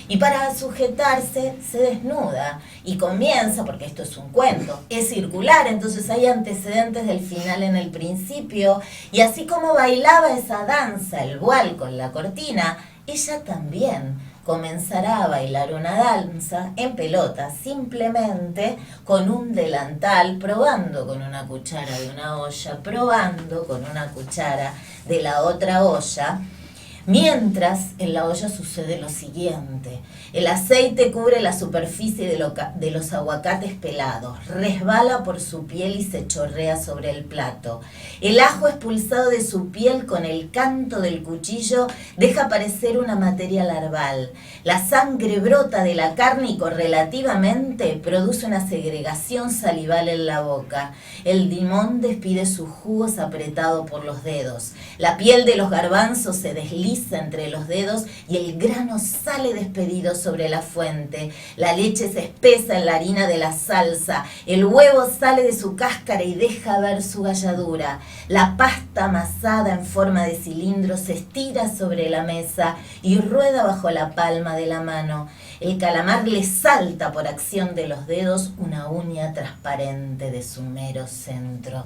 Y para sujetarse se desnuda y comienza, porque esto es un cuento, es circular, entonces hay antecedentes del final en el principio. Y así como bailaba esa danza, el voile con la cortina, ella también comenzará a bailar una danza en pelota, simplemente con un delantal, probando con una cuchara de una olla, probando con una cuchara de la otra olla, mientras en la olla sucede lo siguiente. El aceite cubre la superficie de los aguacates pelados, resbala por su piel y se chorrea sobre el plato. El ajo expulsado de su piel con el canto del cuchillo deja aparecer una materia larval. La sangre brota de la carne y correlativamente produce una segregación salival en la boca. El limón despide sus jugos apretado por los dedos. La piel de los garbanzos se desliza entre los dedos y el grano sale despedido sobre la fuente. La leche se espesa en la harina de la salsa. El huevo sale de su cáscara y deja ver su galladura. La pasta amasada en forma de cilindro se estira sobre la mesa y rueda bajo la palma de la mano. El calamar le salta por acción de los dedos una uña transparente de su mero centro.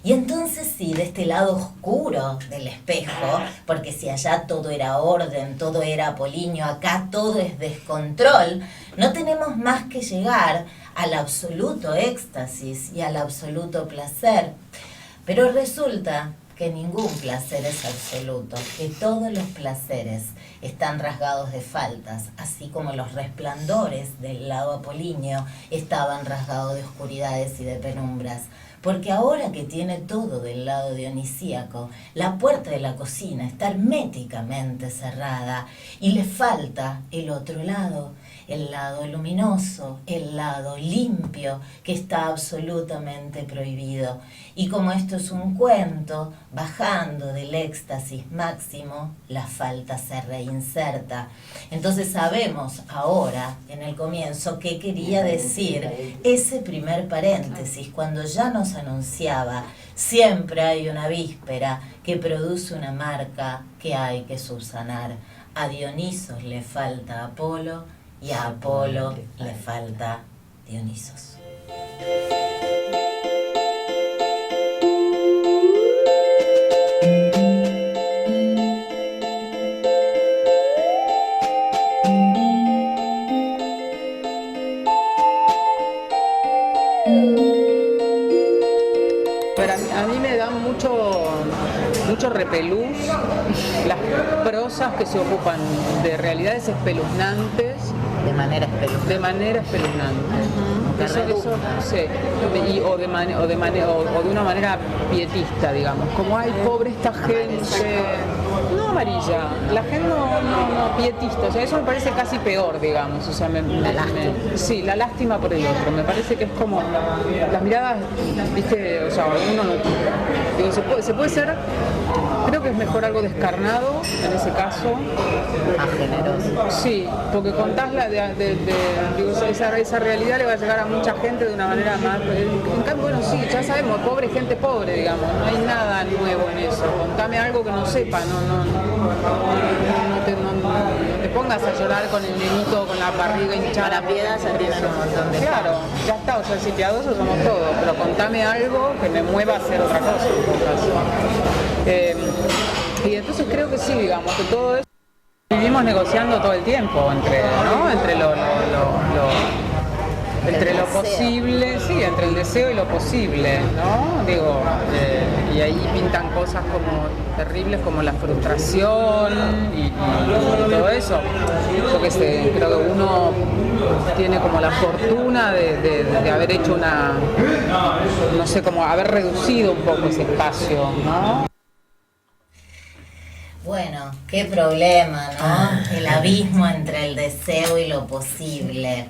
Y entonces sí, de este lado oscuro del espejo, porque si allá todo era orden, todo era apolíneo, acá todo es descontrol, no tenemos más que llegar al absoluto éxtasis y al absoluto placer. Pero resulta que ningún placer es absoluto, que todos los placeres están rasgados de faltas, así como los resplandores del lado apolíneo estaban rasgados de oscuridades y de penumbras. Porque ahora que tiene todo del lado dionisíaco, la puerta de la cocina está herméticamente cerrada y le falta el otro lado, el lado luminoso, el lado limpio, que está absolutamente prohibido. Y como esto es un cuento, bajando del éxtasis máximo, la falta se reinserta. Entonces sabemos ahora, en el comienzo, qué quería decir ese primer paréntesis, cuando ya nos anunciaba: siempre hay una víspera que produce una marca que hay que subsanar. A Dionisos le falta Apolo y a Apolo le falta Dionisos.
Pero a mí me da mucho repelús las prosas que se ocupan de realidades espeluznantes
manera espeluznante.
De manera espeluznante. Eso, sí. O de una manera pietista, digamos. Como, ay, pobre esta gente. No amarilla, la gente no pietista, o sea, eso me parece casi peor, digamos, o sea, sí, la lástima por el otro, me parece que es como, las miradas, viste, o sea, uno no, digo, se puede ser, creo que es mejor algo descarnado, en ese caso.
Más generoso.
Sí, porque contás digo, esa realidad le va a llegar a mucha gente de una manera más, en cambio, bueno, sí, ya sabemos, pobre gente pobre, digamos, no hay nada nuevo en eso, contame algo que no sepa, no te pongas a llorar con el nenito con la barriga hinchada.
Para piedad ya tienen un montón de...
Claro, ya está, o sea, si piadosos somos todos, pero contame algo que me mueva a hacer otra cosa, en todo caso. Y entonces creo que sí, digamos, que todo eso vivimos negociando todo el tiempo entre lo posible, sí, entre el deseo y lo posible, ¿no? Digo, y ahí pintan cosas como terribles como la frustración y todo eso. Yo qué sé, creo que uno tiene como la fortuna de haber hecho no sé, como haber reducido un poco ese espacio, ¿no?
Bueno, qué problema, ¿no? El abismo entre el deseo y lo posible.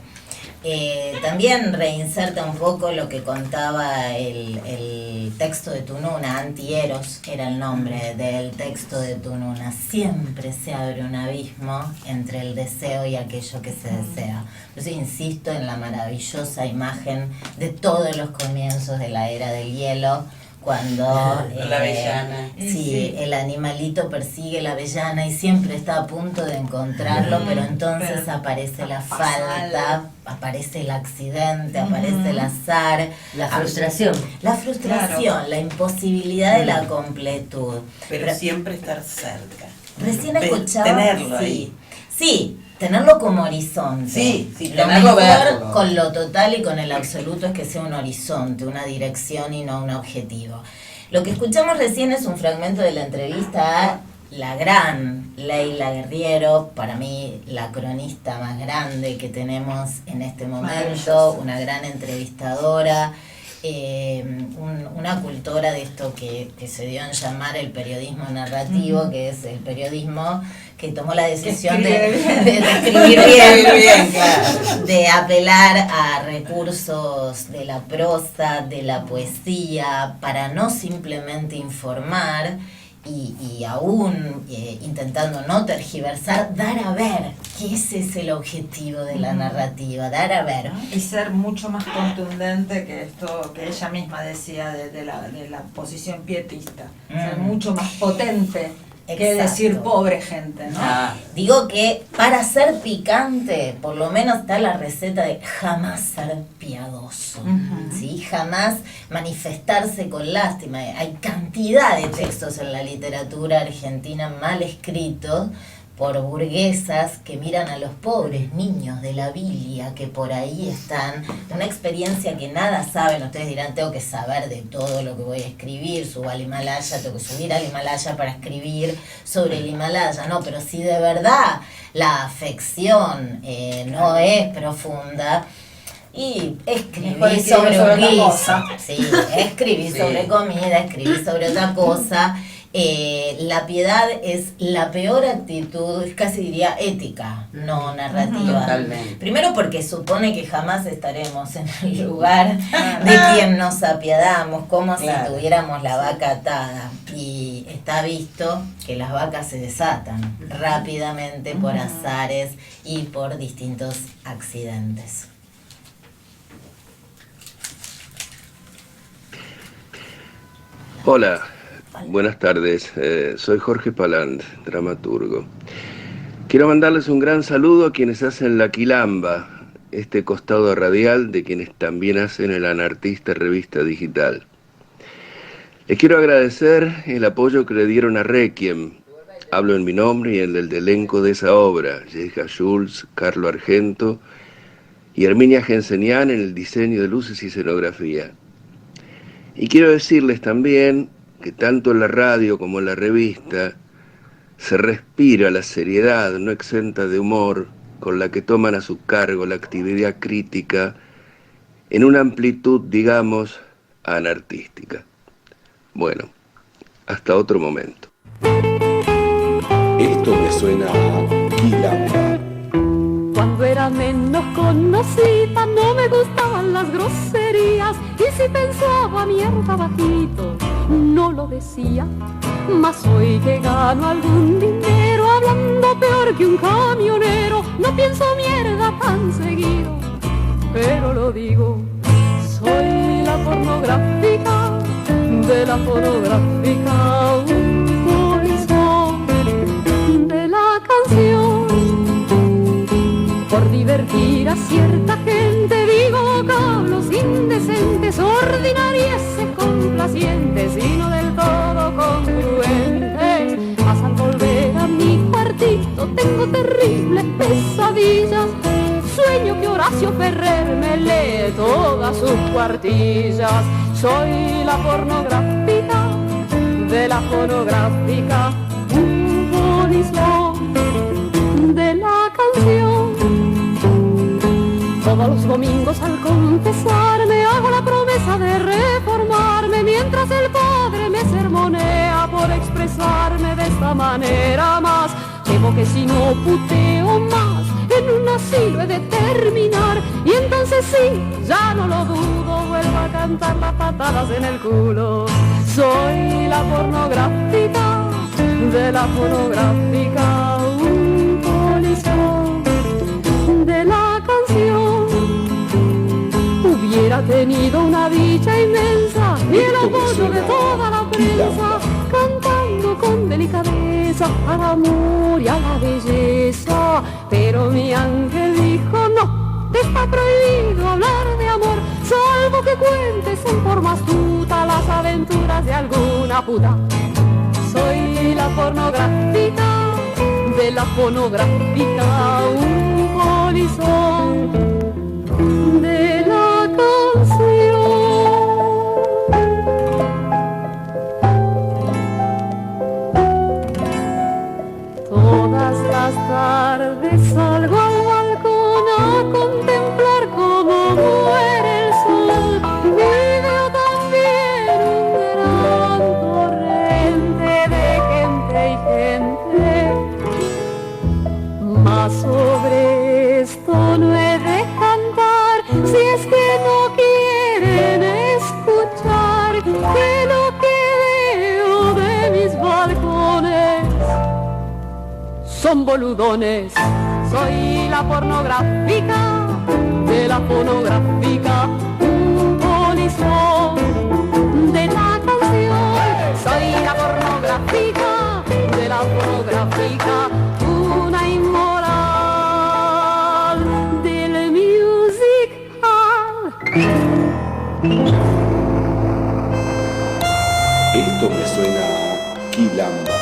También reinserta un poco lo que contaba el texto de Tununa, Antieros era el nombre del texto de Tununa. Siempre se abre un abismo entre el deseo y aquello que se desea. Yo insisto en la maravillosa imagen de todos los comienzos de la era del hielo, cuando
la avellana.
Sí, el animalito persigue la avellana y siempre está a punto de encontrarlo, pero entonces aparece la falta, aparece el accidente, aparece el azar,
la frustración,
claro, la imposibilidad de la completud.
Pero siempre estar cerca.
Recién escuchaba,
tenerlo ahí.
Sí, tenerlo como horizonte.
Sí,
lo mejor con lo total y con el absoluto es que sea un horizonte, una dirección y no un objetivo. Lo que escuchamos recién es un fragmento de la entrevista a la gran Leila Guerriero, para mí la cronista más grande que tenemos en este momento, una gran entrevistadora, una cultora de esto que se dio en llamar el periodismo narrativo, que es el periodismo que tomó la decisión de escribir bien, claro, de apelar a recursos de la prosa, de la poesía, para no simplemente informar y aún intentando no tergiversar, dar a ver, que ese es el objetivo de la narrativa, dar a ver.
Y ser mucho más contundente que esto que ella misma decía de la posición pietista, ser mucho más potente. Que decir pobre gente, ¿no?
Digo que para ser picante, por lo menos está la receta de jamás ser piadoso, ¿sí? Jamás manifestarse con lástima. Hay cantidad de textos en la literatura argentina mal escritos por burguesas que miran a los pobres niños de la Biblia que por ahí están, una experiencia que nada saben. Ustedes dirán, tengo que saber de todo lo que voy a escribir, subo al Himalaya, tengo que subir al Himalaya para escribir sobre el Himalaya. No, pero si de verdad la afección no es profunda, y escribí sobre un guiso, sí, escribí sobre comida, escribí sobre otra cosa. La piedad es la peor actitud, casi diría ética, no narrativa.
Totalmente.
Primero porque supone que jamás estaremos en el lugar de quien nos apiadamos, como si tuviéramos la vaca atada. Y está visto que las vacas se desatan rápidamente por azares y por distintos accidentes.
Hola. Buenas tardes, soy Jorge Paland, dramaturgo. Quiero mandarles un gran saludo a quienes hacen La Quilamba, este costado radial de quienes también hacen el Anartista Revista Digital. Les quiero agradecer el apoyo que le dieron a Requiem. Hablo en mi nombre y en el del elenco de esa obra, Jessica Schultz, Carlo Argento y Herminia Gensenian en el diseño de luces y escenografía. Y quiero decirles también que tanto en la radio como en la revista se respira la seriedad no exenta de humor con la que toman a su cargo la actividad crítica en una amplitud, digamos, anartística. Bueno, hasta otro momento.
Esto me suena a Quilamba.
Cuando era menos conocida no me gustaban las groserías, y si pensaba mierda bajito no lo decía. Mas hoy que gano algún dinero hablando peor que un camionero, no pienso mierda tan seguido, pero lo digo. Soy la pornográfica de la fonográfica, un polizón de la canción. Por divertir a cierta gente digo vocablos indecentes, ordinarieses complacientes y no del todo congruentes. Mas al volver a mi cuartito tengo terribles pesadillas. Sueño que Horacio Ferrer me lee todas sus cuartillas. Soy la pornográfica de la fonográfica, un polizón de la canción. Todos los domingos al confesarme hago la promesa de reformarme, mientras el padre me sermonea por expresarme de esta manera. Más temo que si no puteo más en un asilo he de terminar, y entonces sí, ya no lo dudo, vuelvo a cantar las patadas en el culo. Soy la pornográfica de la fonográfica, un polizón de la canción. Hubiera tenido una dicha inmensa y el apoyo de toda la prensa, cantando con delicadeza al amor y a la belleza. Pero mi ángel dijo no, te está prohibido hablar de amor, salvo que cuentes en forma astuta las aventuras de alguna puta. Soy la pornográfica de la fonográfica, un polizón de la canción. Todas las tardes salgo al balcón a contemplar cómo muere el sol, y veo también un gran torrente de gente y gente. Mas sobre esto no he de cantar, si es que no quieren escuchar que lo que veo de mis balcones son boludones. Soy la pornográfica de la fonográfica, un polizón de la canción. Soy la pornográfica de la fonográfica, una inmoral del music hall.
Esto me suena a Quilamba.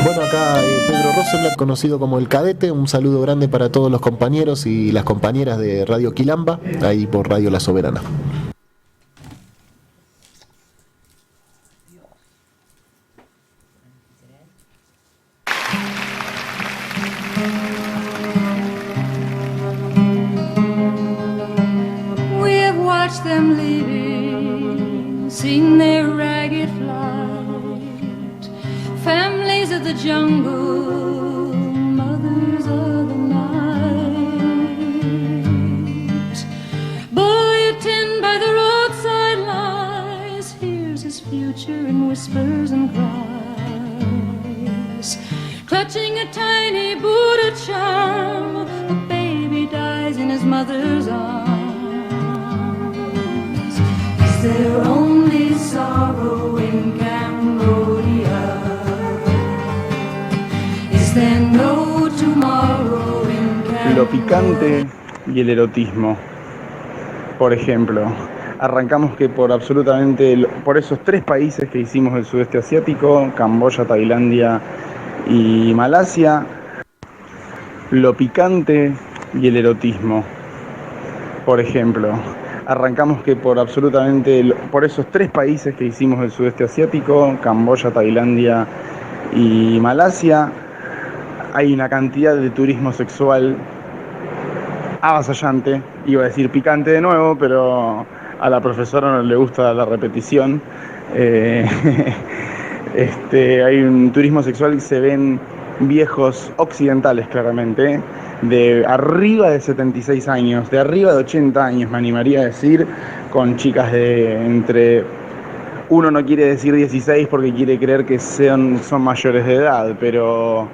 Bueno, acá Pedro Rosenblatt, conocido como El Cadete. Un saludo grande para todos los compañeros y las compañeras de Radio Quilamba, ahí por Radio La Soberana.
We have watched them leaving, seen their ragged flight, families of the jungle, mothers of the night. Boy, attend by the roadside lies, hears his future in whispers and cries, clutching a tiny Buddha charm. A baby dies in his mother's arms. Is there only sorrow in Cambodia? Is there no tomorrow in Cambodia?
Lo picante y el erotismo. Por ejemplo, arrancamos que por esos 3 países que hicimos del sudeste asiático, Camboya, Tailandia y Malasia, lo picante y el erotismo. Por ejemplo, arrancamos que por esos 3 países que hicimos del sudeste asiático, Camboya, Tailandia y Malasia, hay una cantidad de turismo sexual avasallante. Iba a decir picante de nuevo, pero a la profesora no le gusta la repetición. Hay un turismo sexual y se ven viejos occidentales, claramente, de arriba de 76 años, de arriba de 80 años, me animaría a decir, con chicas de entre... Uno no quiere decir 16 porque quiere creer que son mayores de edad, pero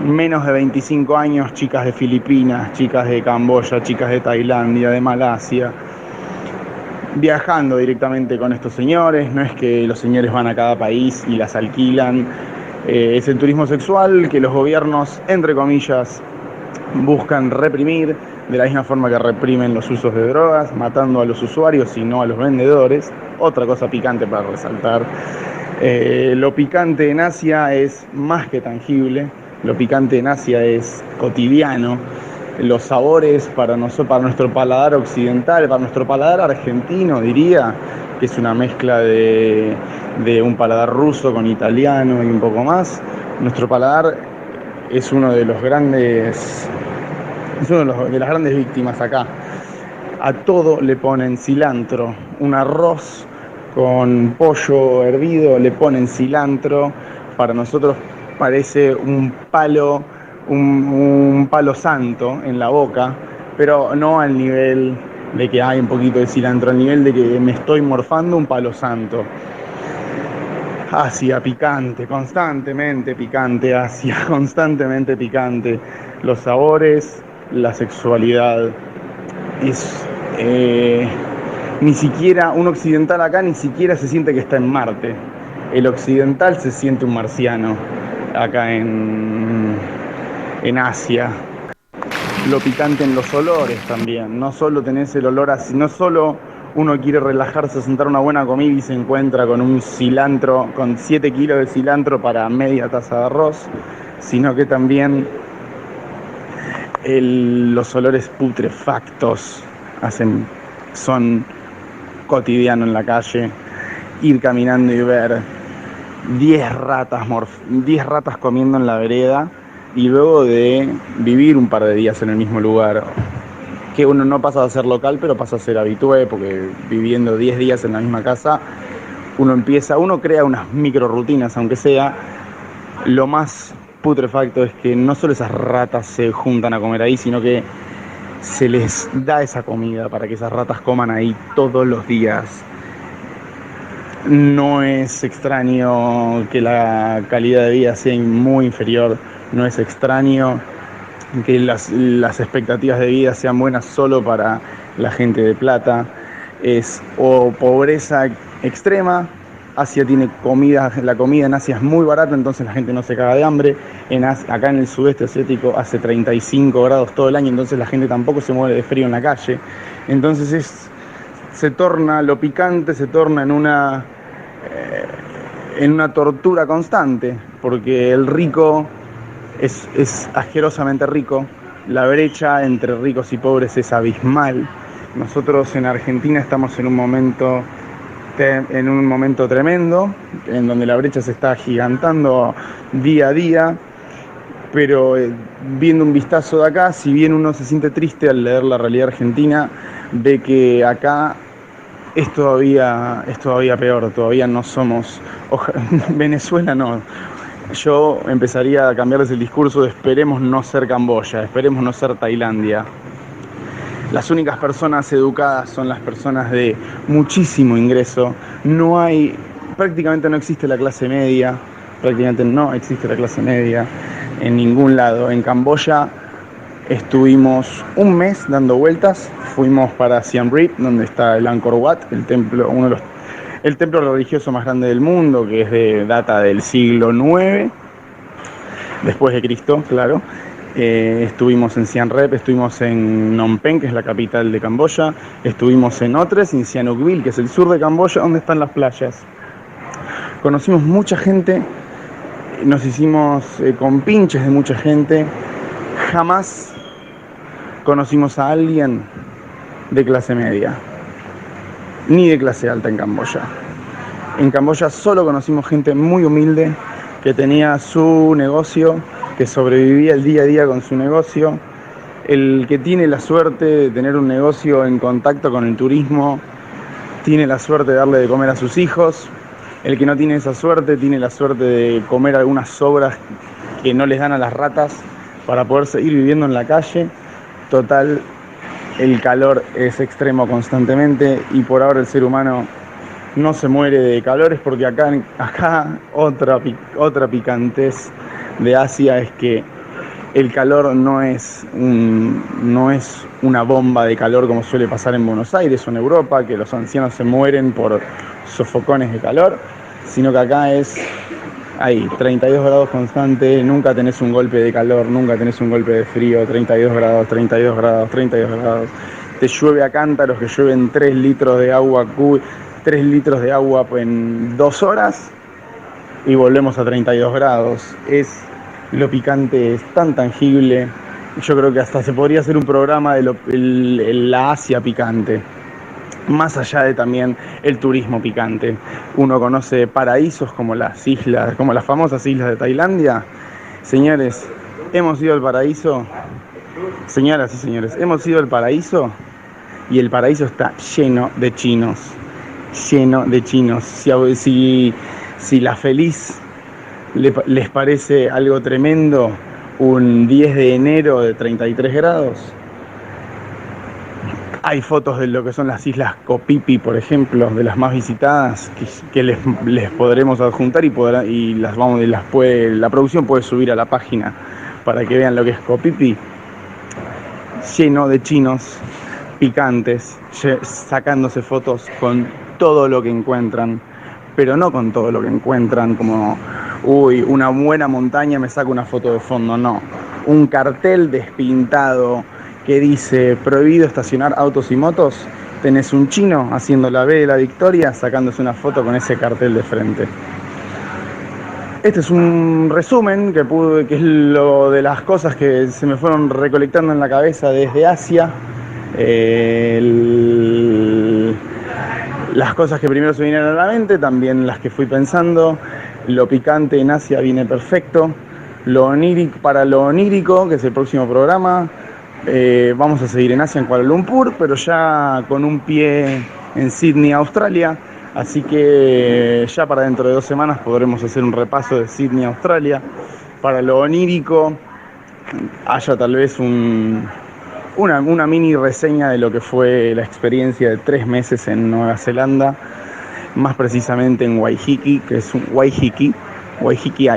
menos de 25 años, chicas de Filipinas, chicas de Camboya, chicas de Tailandia, de Malasia, viajando directamente con estos señores. No es que los señores van a cada país y las alquilan, es el turismo sexual que los gobiernos, entre comillas, buscan reprimir, de la misma forma que reprimen los usos de drogas, matando a los usuarios y no a los vendedores. Otra cosa picante para resaltar, lo picante en Asia es más que tangible, lo picante en Asia es cotidiano. Los sabores para nuestro paladar occidental, para nuestro paladar argentino, diría, que es una mezcla de un paladar ruso con italiano y un poco más. Nuestro paladar es uno de las grandes víctimas acá. A todo le ponen cilantro. Un arroz con pollo hervido le ponen cilantro. Para nosotros parece un palo santo en la boca, pero no al nivel de que hay un poquito de cilantro, al nivel de que me estoy morfando un palo santo. Asia, picante, constantemente picante. Asia, constantemente picante. Los sabores, la sexualidad. Ni siquiera un occidental acá ni siquiera se siente que está en Marte. El occidental se siente un marciano acá en Asia. Lo picante en los olores también. No solo tenés el olor así, no solo uno quiere relajarse, sentar una buena comida y se encuentra con un cilantro, con 7 kilos de cilantro para media taza de arroz, sino que también los olores putrefactos son cotidianos en la calle. Ir caminando y ver 10 ratas comiendo en la vereda, y luego de vivir un par de días en el mismo lugar, que uno no pasa a ser local, pero pasa a ser habitué, porque viviendo 10 días en la misma casa, uno crea unas micro rutinas, aunque sea. Lo más putrefacto es que no solo esas ratas se juntan a comer ahí, sino que se les da esa comida para que esas ratas coman ahí todos los días. No es extraño que la calidad de vida sea muy inferior, no es extraño que las expectativas de vida sean buenas solo para la gente de plata. Es o pobreza extrema. Asia tiene comida, la comida en Asia es muy barata, entonces la gente no se caga de hambre. Acá en el sudeste asiático hace 35 grados todo el año, entonces la gente tampoco se muere de frío en la calle. Entonces lo picante se torna en una tortura constante, porque el rico es asquerosamente rico. La brecha entre ricos y pobres es abismal. Nosotros en Argentina estamos en un momento tremendo, en donde la brecha se está agigantando día a día, pero viendo un vistazo de acá, si bien uno se siente triste al leer la realidad argentina, ve que acá es todavía peor. Todavía no somos Venezuela, no. Yo empezaría a cambiarles el discurso de esperemos no ser Camboya, esperemos no ser Tailandia. Las únicas personas educadas son las personas de muchísimo ingreso. Prácticamente no existe la clase media, en ningún lado. En Camboya estuvimos un mes dando vueltas, fuimos para Siem Reap, donde está el Angkor Wat, el templo religioso más grande del mundo, que data del siglo IX, después de Cristo, claro. Estuvimos en Siem Reap, estuvimos en Phnom Penh, que es la capital de Camboya, estuvimos en Otres, en Sihanoukville, que es el sur de Camboya, donde están las playas. Conocimos mucha gente, nos hicimos compinches de mucha gente. Jamás conocimos a alguien de clase media, ni de clase alta en Camboya. En Camboya solo conocimos gente muy humilde que tenía su negocio, que sobrevivía el día a día con su negocio. El que tiene la suerte de tener un negocio en contacto con el turismo, tiene la suerte de darle de comer a sus hijos. El que no tiene esa suerte, tiene la suerte de comer algunas sobras que no les dan a las ratas para poder seguir viviendo en la calle. Total, el calor es extremo constantemente y por ahora el ser humano no se muere de calores, porque acá otra picantez de Asia es que el calor no es una bomba de calor como suele pasar en Buenos Aires o en Europa, que los ancianos se mueren por sofocones de calor, sino que acá es ahí, 32 grados constante, nunca tenés un golpe de calor, nunca tenés un golpe de frío, 32 grados, 32 grados, 32 grados. Te llueve a cántaros que llueven 3 litros de agua en 2 horas y volvemos a 32 grados. Lo picante es tan tangible. Yo creo que hasta se podría hacer un programa de la Asia picante. Más allá de también el turismo picante. Uno conoce paraísos como las famosas islas de Tailandia. Señores, hemos ido al paraíso. Señoras y señores, hemos ido al paraíso y el paraíso está lleno de chinos. Lleno de chinos. Si la feliz les parece algo tremendo un 10 de enero de 33 grados, hay fotos de lo que son las islas Koh Phi Phi, por ejemplo, de las más visitadas, que les podremos adjuntar y la producción puede subir a la página para que vean lo que es Koh Phi Phi. Lleno de chinos picantes, sacándose fotos con todo lo que encuentran, pero no con todo lo que encuentran como, una buena montaña, me saco una foto de fondo, no. Un cartel despintado que dice prohibido estacionar autos y motos, tenés un chino haciendo la B de la Victoria, sacándose una foto con ese cartel de frente. Este es un resumen que es lo de las cosas que se me fueron recolectando en la cabeza desde Asia. Las cosas que primero se vinieron a la mente, también las que fui pensando. Lo picante en Asia viene perfecto. Para lo onírico, que es el próximo programa, vamos a seguir en Asia, en Kuala Lumpur, pero ya con un pie en Sydney, Australia. Así que ya para dentro de 2 semanas podremos hacer un repaso de Sydney, Australia. Para lo onírico, haya tal vez una mini reseña de lo que fue la experiencia de 3 meses en Nueva Zelanda, más precisamente en Waiheke, que es Waiheke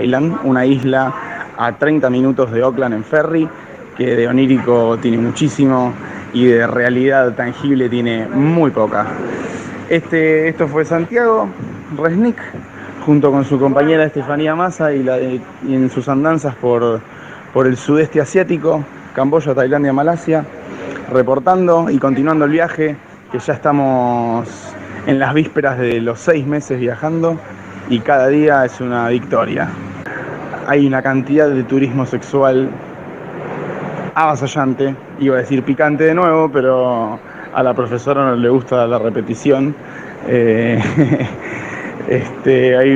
Island, una isla a 30 minutos de Auckland en ferry, que de onírico tiene muchísimo y de realidad tangible tiene muy poca. Esto fue Santiago Resnick, junto con su compañera Estefanía Massa y en sus andanzas por el sudeste asiático, Camboya, Tailandia, Malasia, reportando y continuando el viaje, que ya estamos en las vísperas de los 6 meses viajando y cada día es una victoria. Hay una cantidad de turismo sexual avasallante, iba a decir picante de nuevo, pero a la profesora no le gusta la repetición. Hay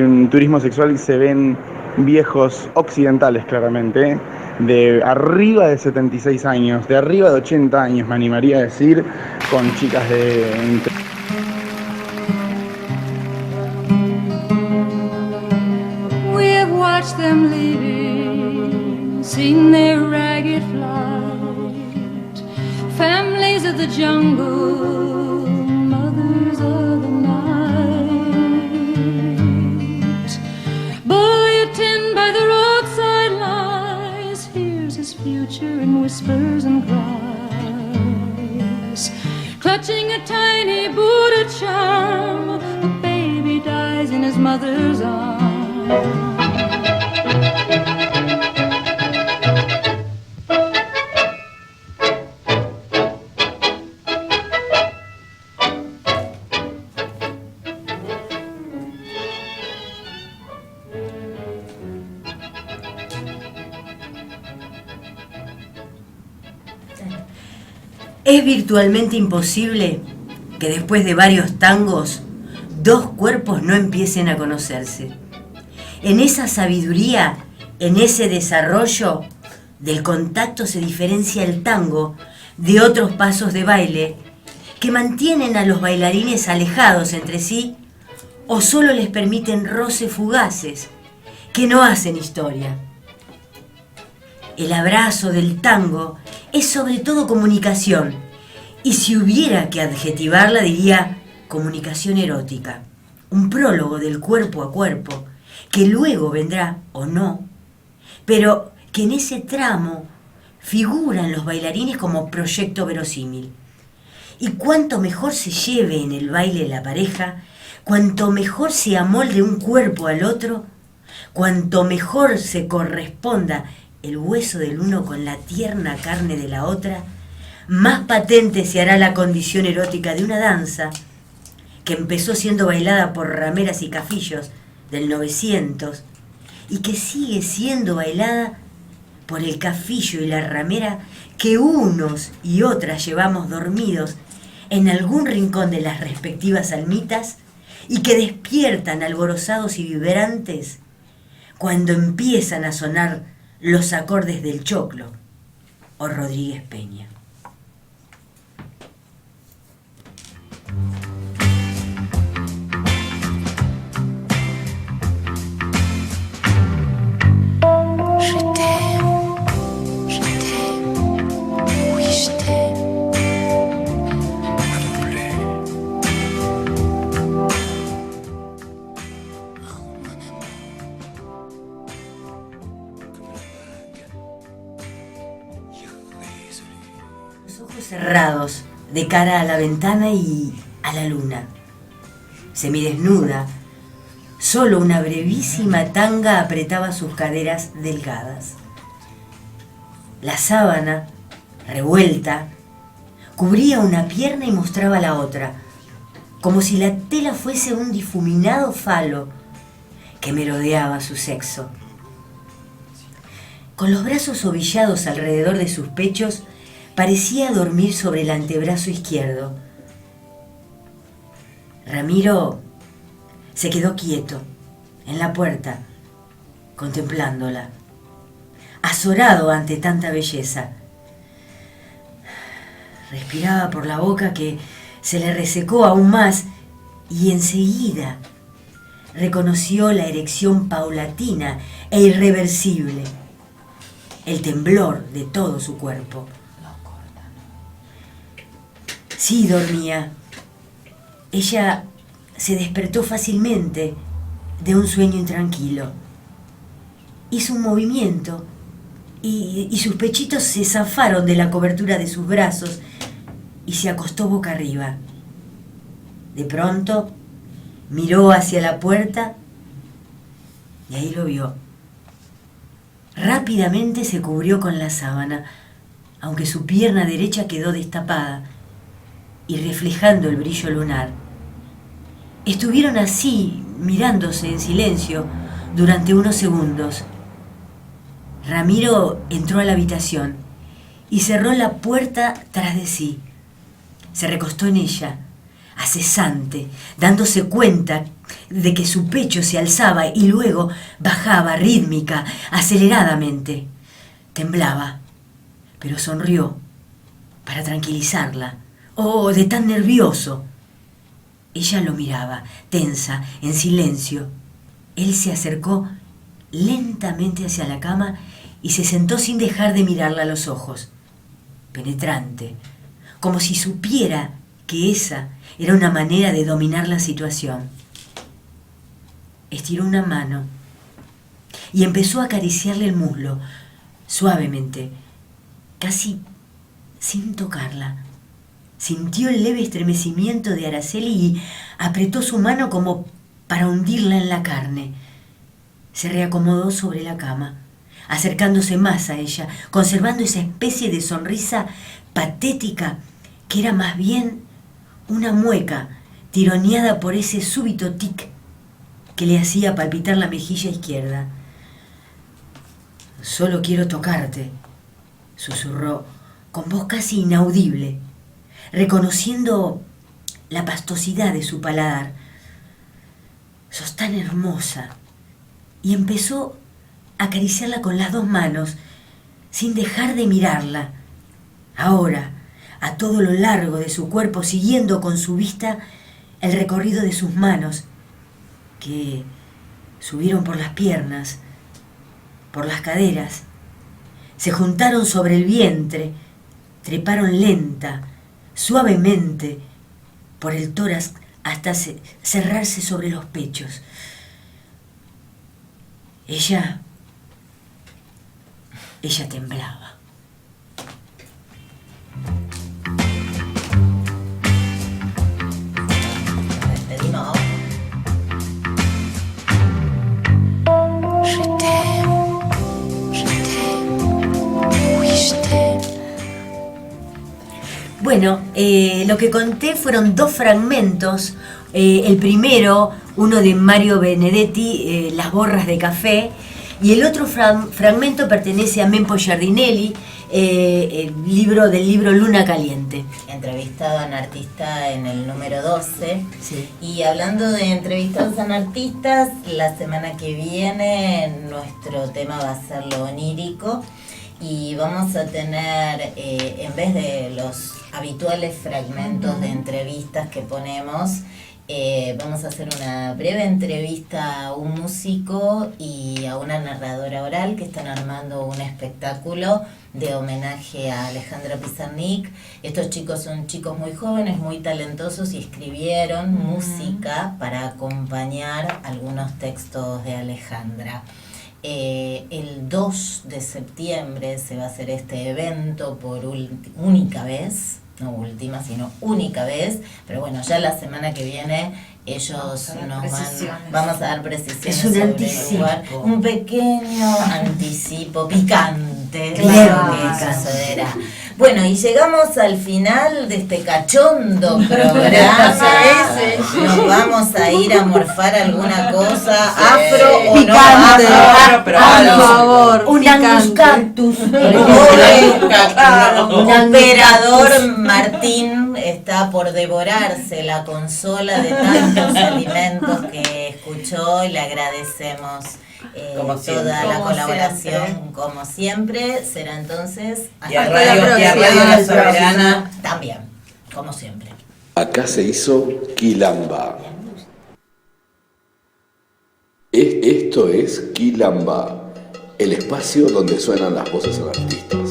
un turismo sexual y se ven viejos occidentales claramente, de arriba de 76 años, de arriba de 80 años, me animaría a decir, con chicas de entre...
We have watched them leaving, seen their ragged flight, families of the jungle, mothers of the night. Bulletin by the roadside lies, hears his future in whispers and cries. Clutching a tiny Buddha charm, a baby dies in his mother's arms.
Es virtualmente imposible que después de varios tangos, dos cuerpos no empiecen a conocerse. En esa sabiduría, en ese desarrollo del contacto se diferencia el tango de otros pasos de baile que mantienen a los bailarines alejados entre sí o solo les permiten roces fugaces que no hacen historia. El abrazo del tango es sobre todo comunicación, y si hubiera que adjetivarla diría comunicación erótica, un prólogo del cuerpo a cuerpo, que luego vendrá o no, pero que en ese tramo figuran los bailarines como proyecto verosímil. Y cuanto mejor se lleve en el baile la pareja, cuanto mejor se amolde un cuerpo al otro, cuanto mejor se corresponda el hueso del uno con la tierna carne de la otra, más patente se hará la condición erótica de una danza que empezó siendo bailada por rameras y cafillos del 900 y que sigue siendo bailada por el cafillo y la ramera que unos y otras llevamos dormidos en algún rincón de las respectivas almitas y que despiertan alborozados y vibrantes cuando empiezan a sonar los acordes del Choclo o Rodríguez Peña. Cerrados de cara a la ventana y a la luna. Semidesnuda, solo una brevísima tanga apretaba sus caderas delgadas. La sábana, revuelta, cubría una pierna y mostraba la otra, como si la tela fuese un difuminado falo que merodeaba su sexo. Con los brazos ovillados alrededor de sus pechos, parecía dormir sobre el antebrazo izquierdo. Ramiro se quedó quieto en la puerta, contemplándola, azorado ante tanta belleza. Respiraba por la boca que se le resecó aún más y enseguida reconoció la erección paulatina e irreversible, el temblor de todo su cuerpo. Sí, dormía. Ella se despertó fácilmente de un sueño intranquilo. Hizo un movimiento y sus pechitos se zafaron de la cobertura de sus brazos y se acostó boca arriba. De pronto miró hacia la puerta y ahí lo vio. Rápidamente se cubrió con la sábana, aunque su pierna derecha quedó destapada y reflejando el brillo lunar. Estuvieron así, mirándose en silencio, durante unos segundos. Ramiro entró a la habitación y cerró la puerta tras de sí. Se recostó en ella, acesante, dándose cuenta de que su pecho se alzaba y luego bajaba rítmica, aceleradamente. Temblaba, pero sonrió para tranquilizarla. Oh, de tan nervioso. Ella lo miraba, tensa, en silencio. Él se acercó lentamente hacia la cama y se sentó sin dejar de mirarla a los ojos. Penetrante, como si supiera que esa era una manera de dominar la situación. Estiró una mano y empezó a acariciarle el muslo, suavemente, casi sin tocarla. Sintió el leve estremecimiento de Araceli y apretó su mano como para hundirla en la carne. Se reacomodó sobre la cama, acercándose más a ella, conservando esa especie de sonrisa patética que era más bien una mueca tironeada por ese súbito tic que le hacía palpitar la mejilla izquierda. «Solo quiero tocarte», susurró con voz casi inaudible, reconociendo la pastosidad de su paladar. Sos tan hermosa. Y empezó a acariciarla con las 2 manos, sin dejar de mirarla. Ahora, a todo lo largo de su cuerpo, siguiendo con su vista el recorrido de sus manos, que subieron por las piernas, por las caderas, se juntaron sobre el vientre, treparon lenta, suavemente, por el tórax hasta cerrarse sobre los pechos. Ella temblaba. Bueno, lo que conté fueron 2 fragmentos. El primero, uno de Mario Benedetti, Las borras de café, y el otro fragmento pertenece a Mempo Giardinelli, del libro Luna Caliente.
Entrevistado a un artista en el número 12. Sí. Y hablando de entrevistados a artistas, la semana que viene nuestro tema va a ser lo onírico. Y vamos a tener, en vez de los habituales fragmentos de entrevistas que ponemos, vamos a hacer una breve entrevista a un músico y a una narradora oral que están armando un espectáculo de homenaje a Alejandra Pizarnik. Estos chicos son chicos muy jóvenes, muy talentosos, y escribieron música para acompañar algunos textos de Alejandra. El 2 de septiembre se va a hacer este evento por única vez, no última, sino única vez, pero bueno, ya la semana que viene ellos vamos a dar precisiones.
Es un
sobre
anticipo.
el lugar, un pequeño anticipo picante,
Claro,
que sucederá. Bueno, y llegamos al final de este cachondo programa. Nos vamos a ir a morfar alguna cosa, afro o
Picante.
no afro,
Por favor,
Un Angus Cactus.
Un operador Martín está por devorarse la consola de tantos alimentos que escuchó, y le agradecemos toda la colaboración, como siempre. Será entonces
Y a Radio La Soberana
también, como siempre.
Acá se hizo Quilamba. Esto es Quilamba, el espacio donde suenan las voces de artistas.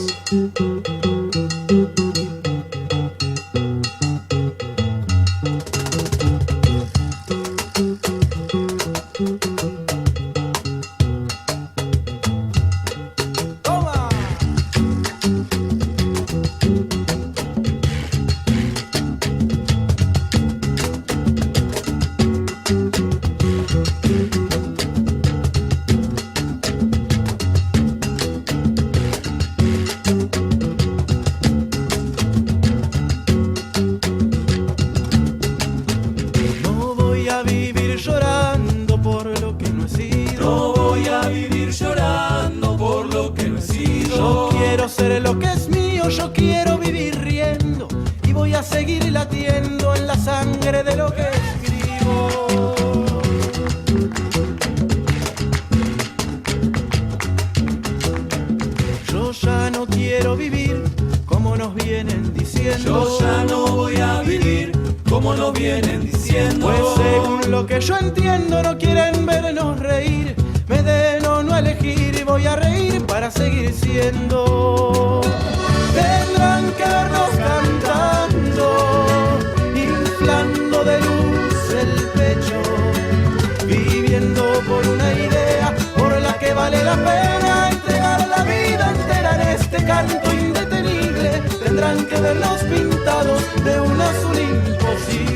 Canto indetenible, tendrán que verlos pintados de un azul imposible.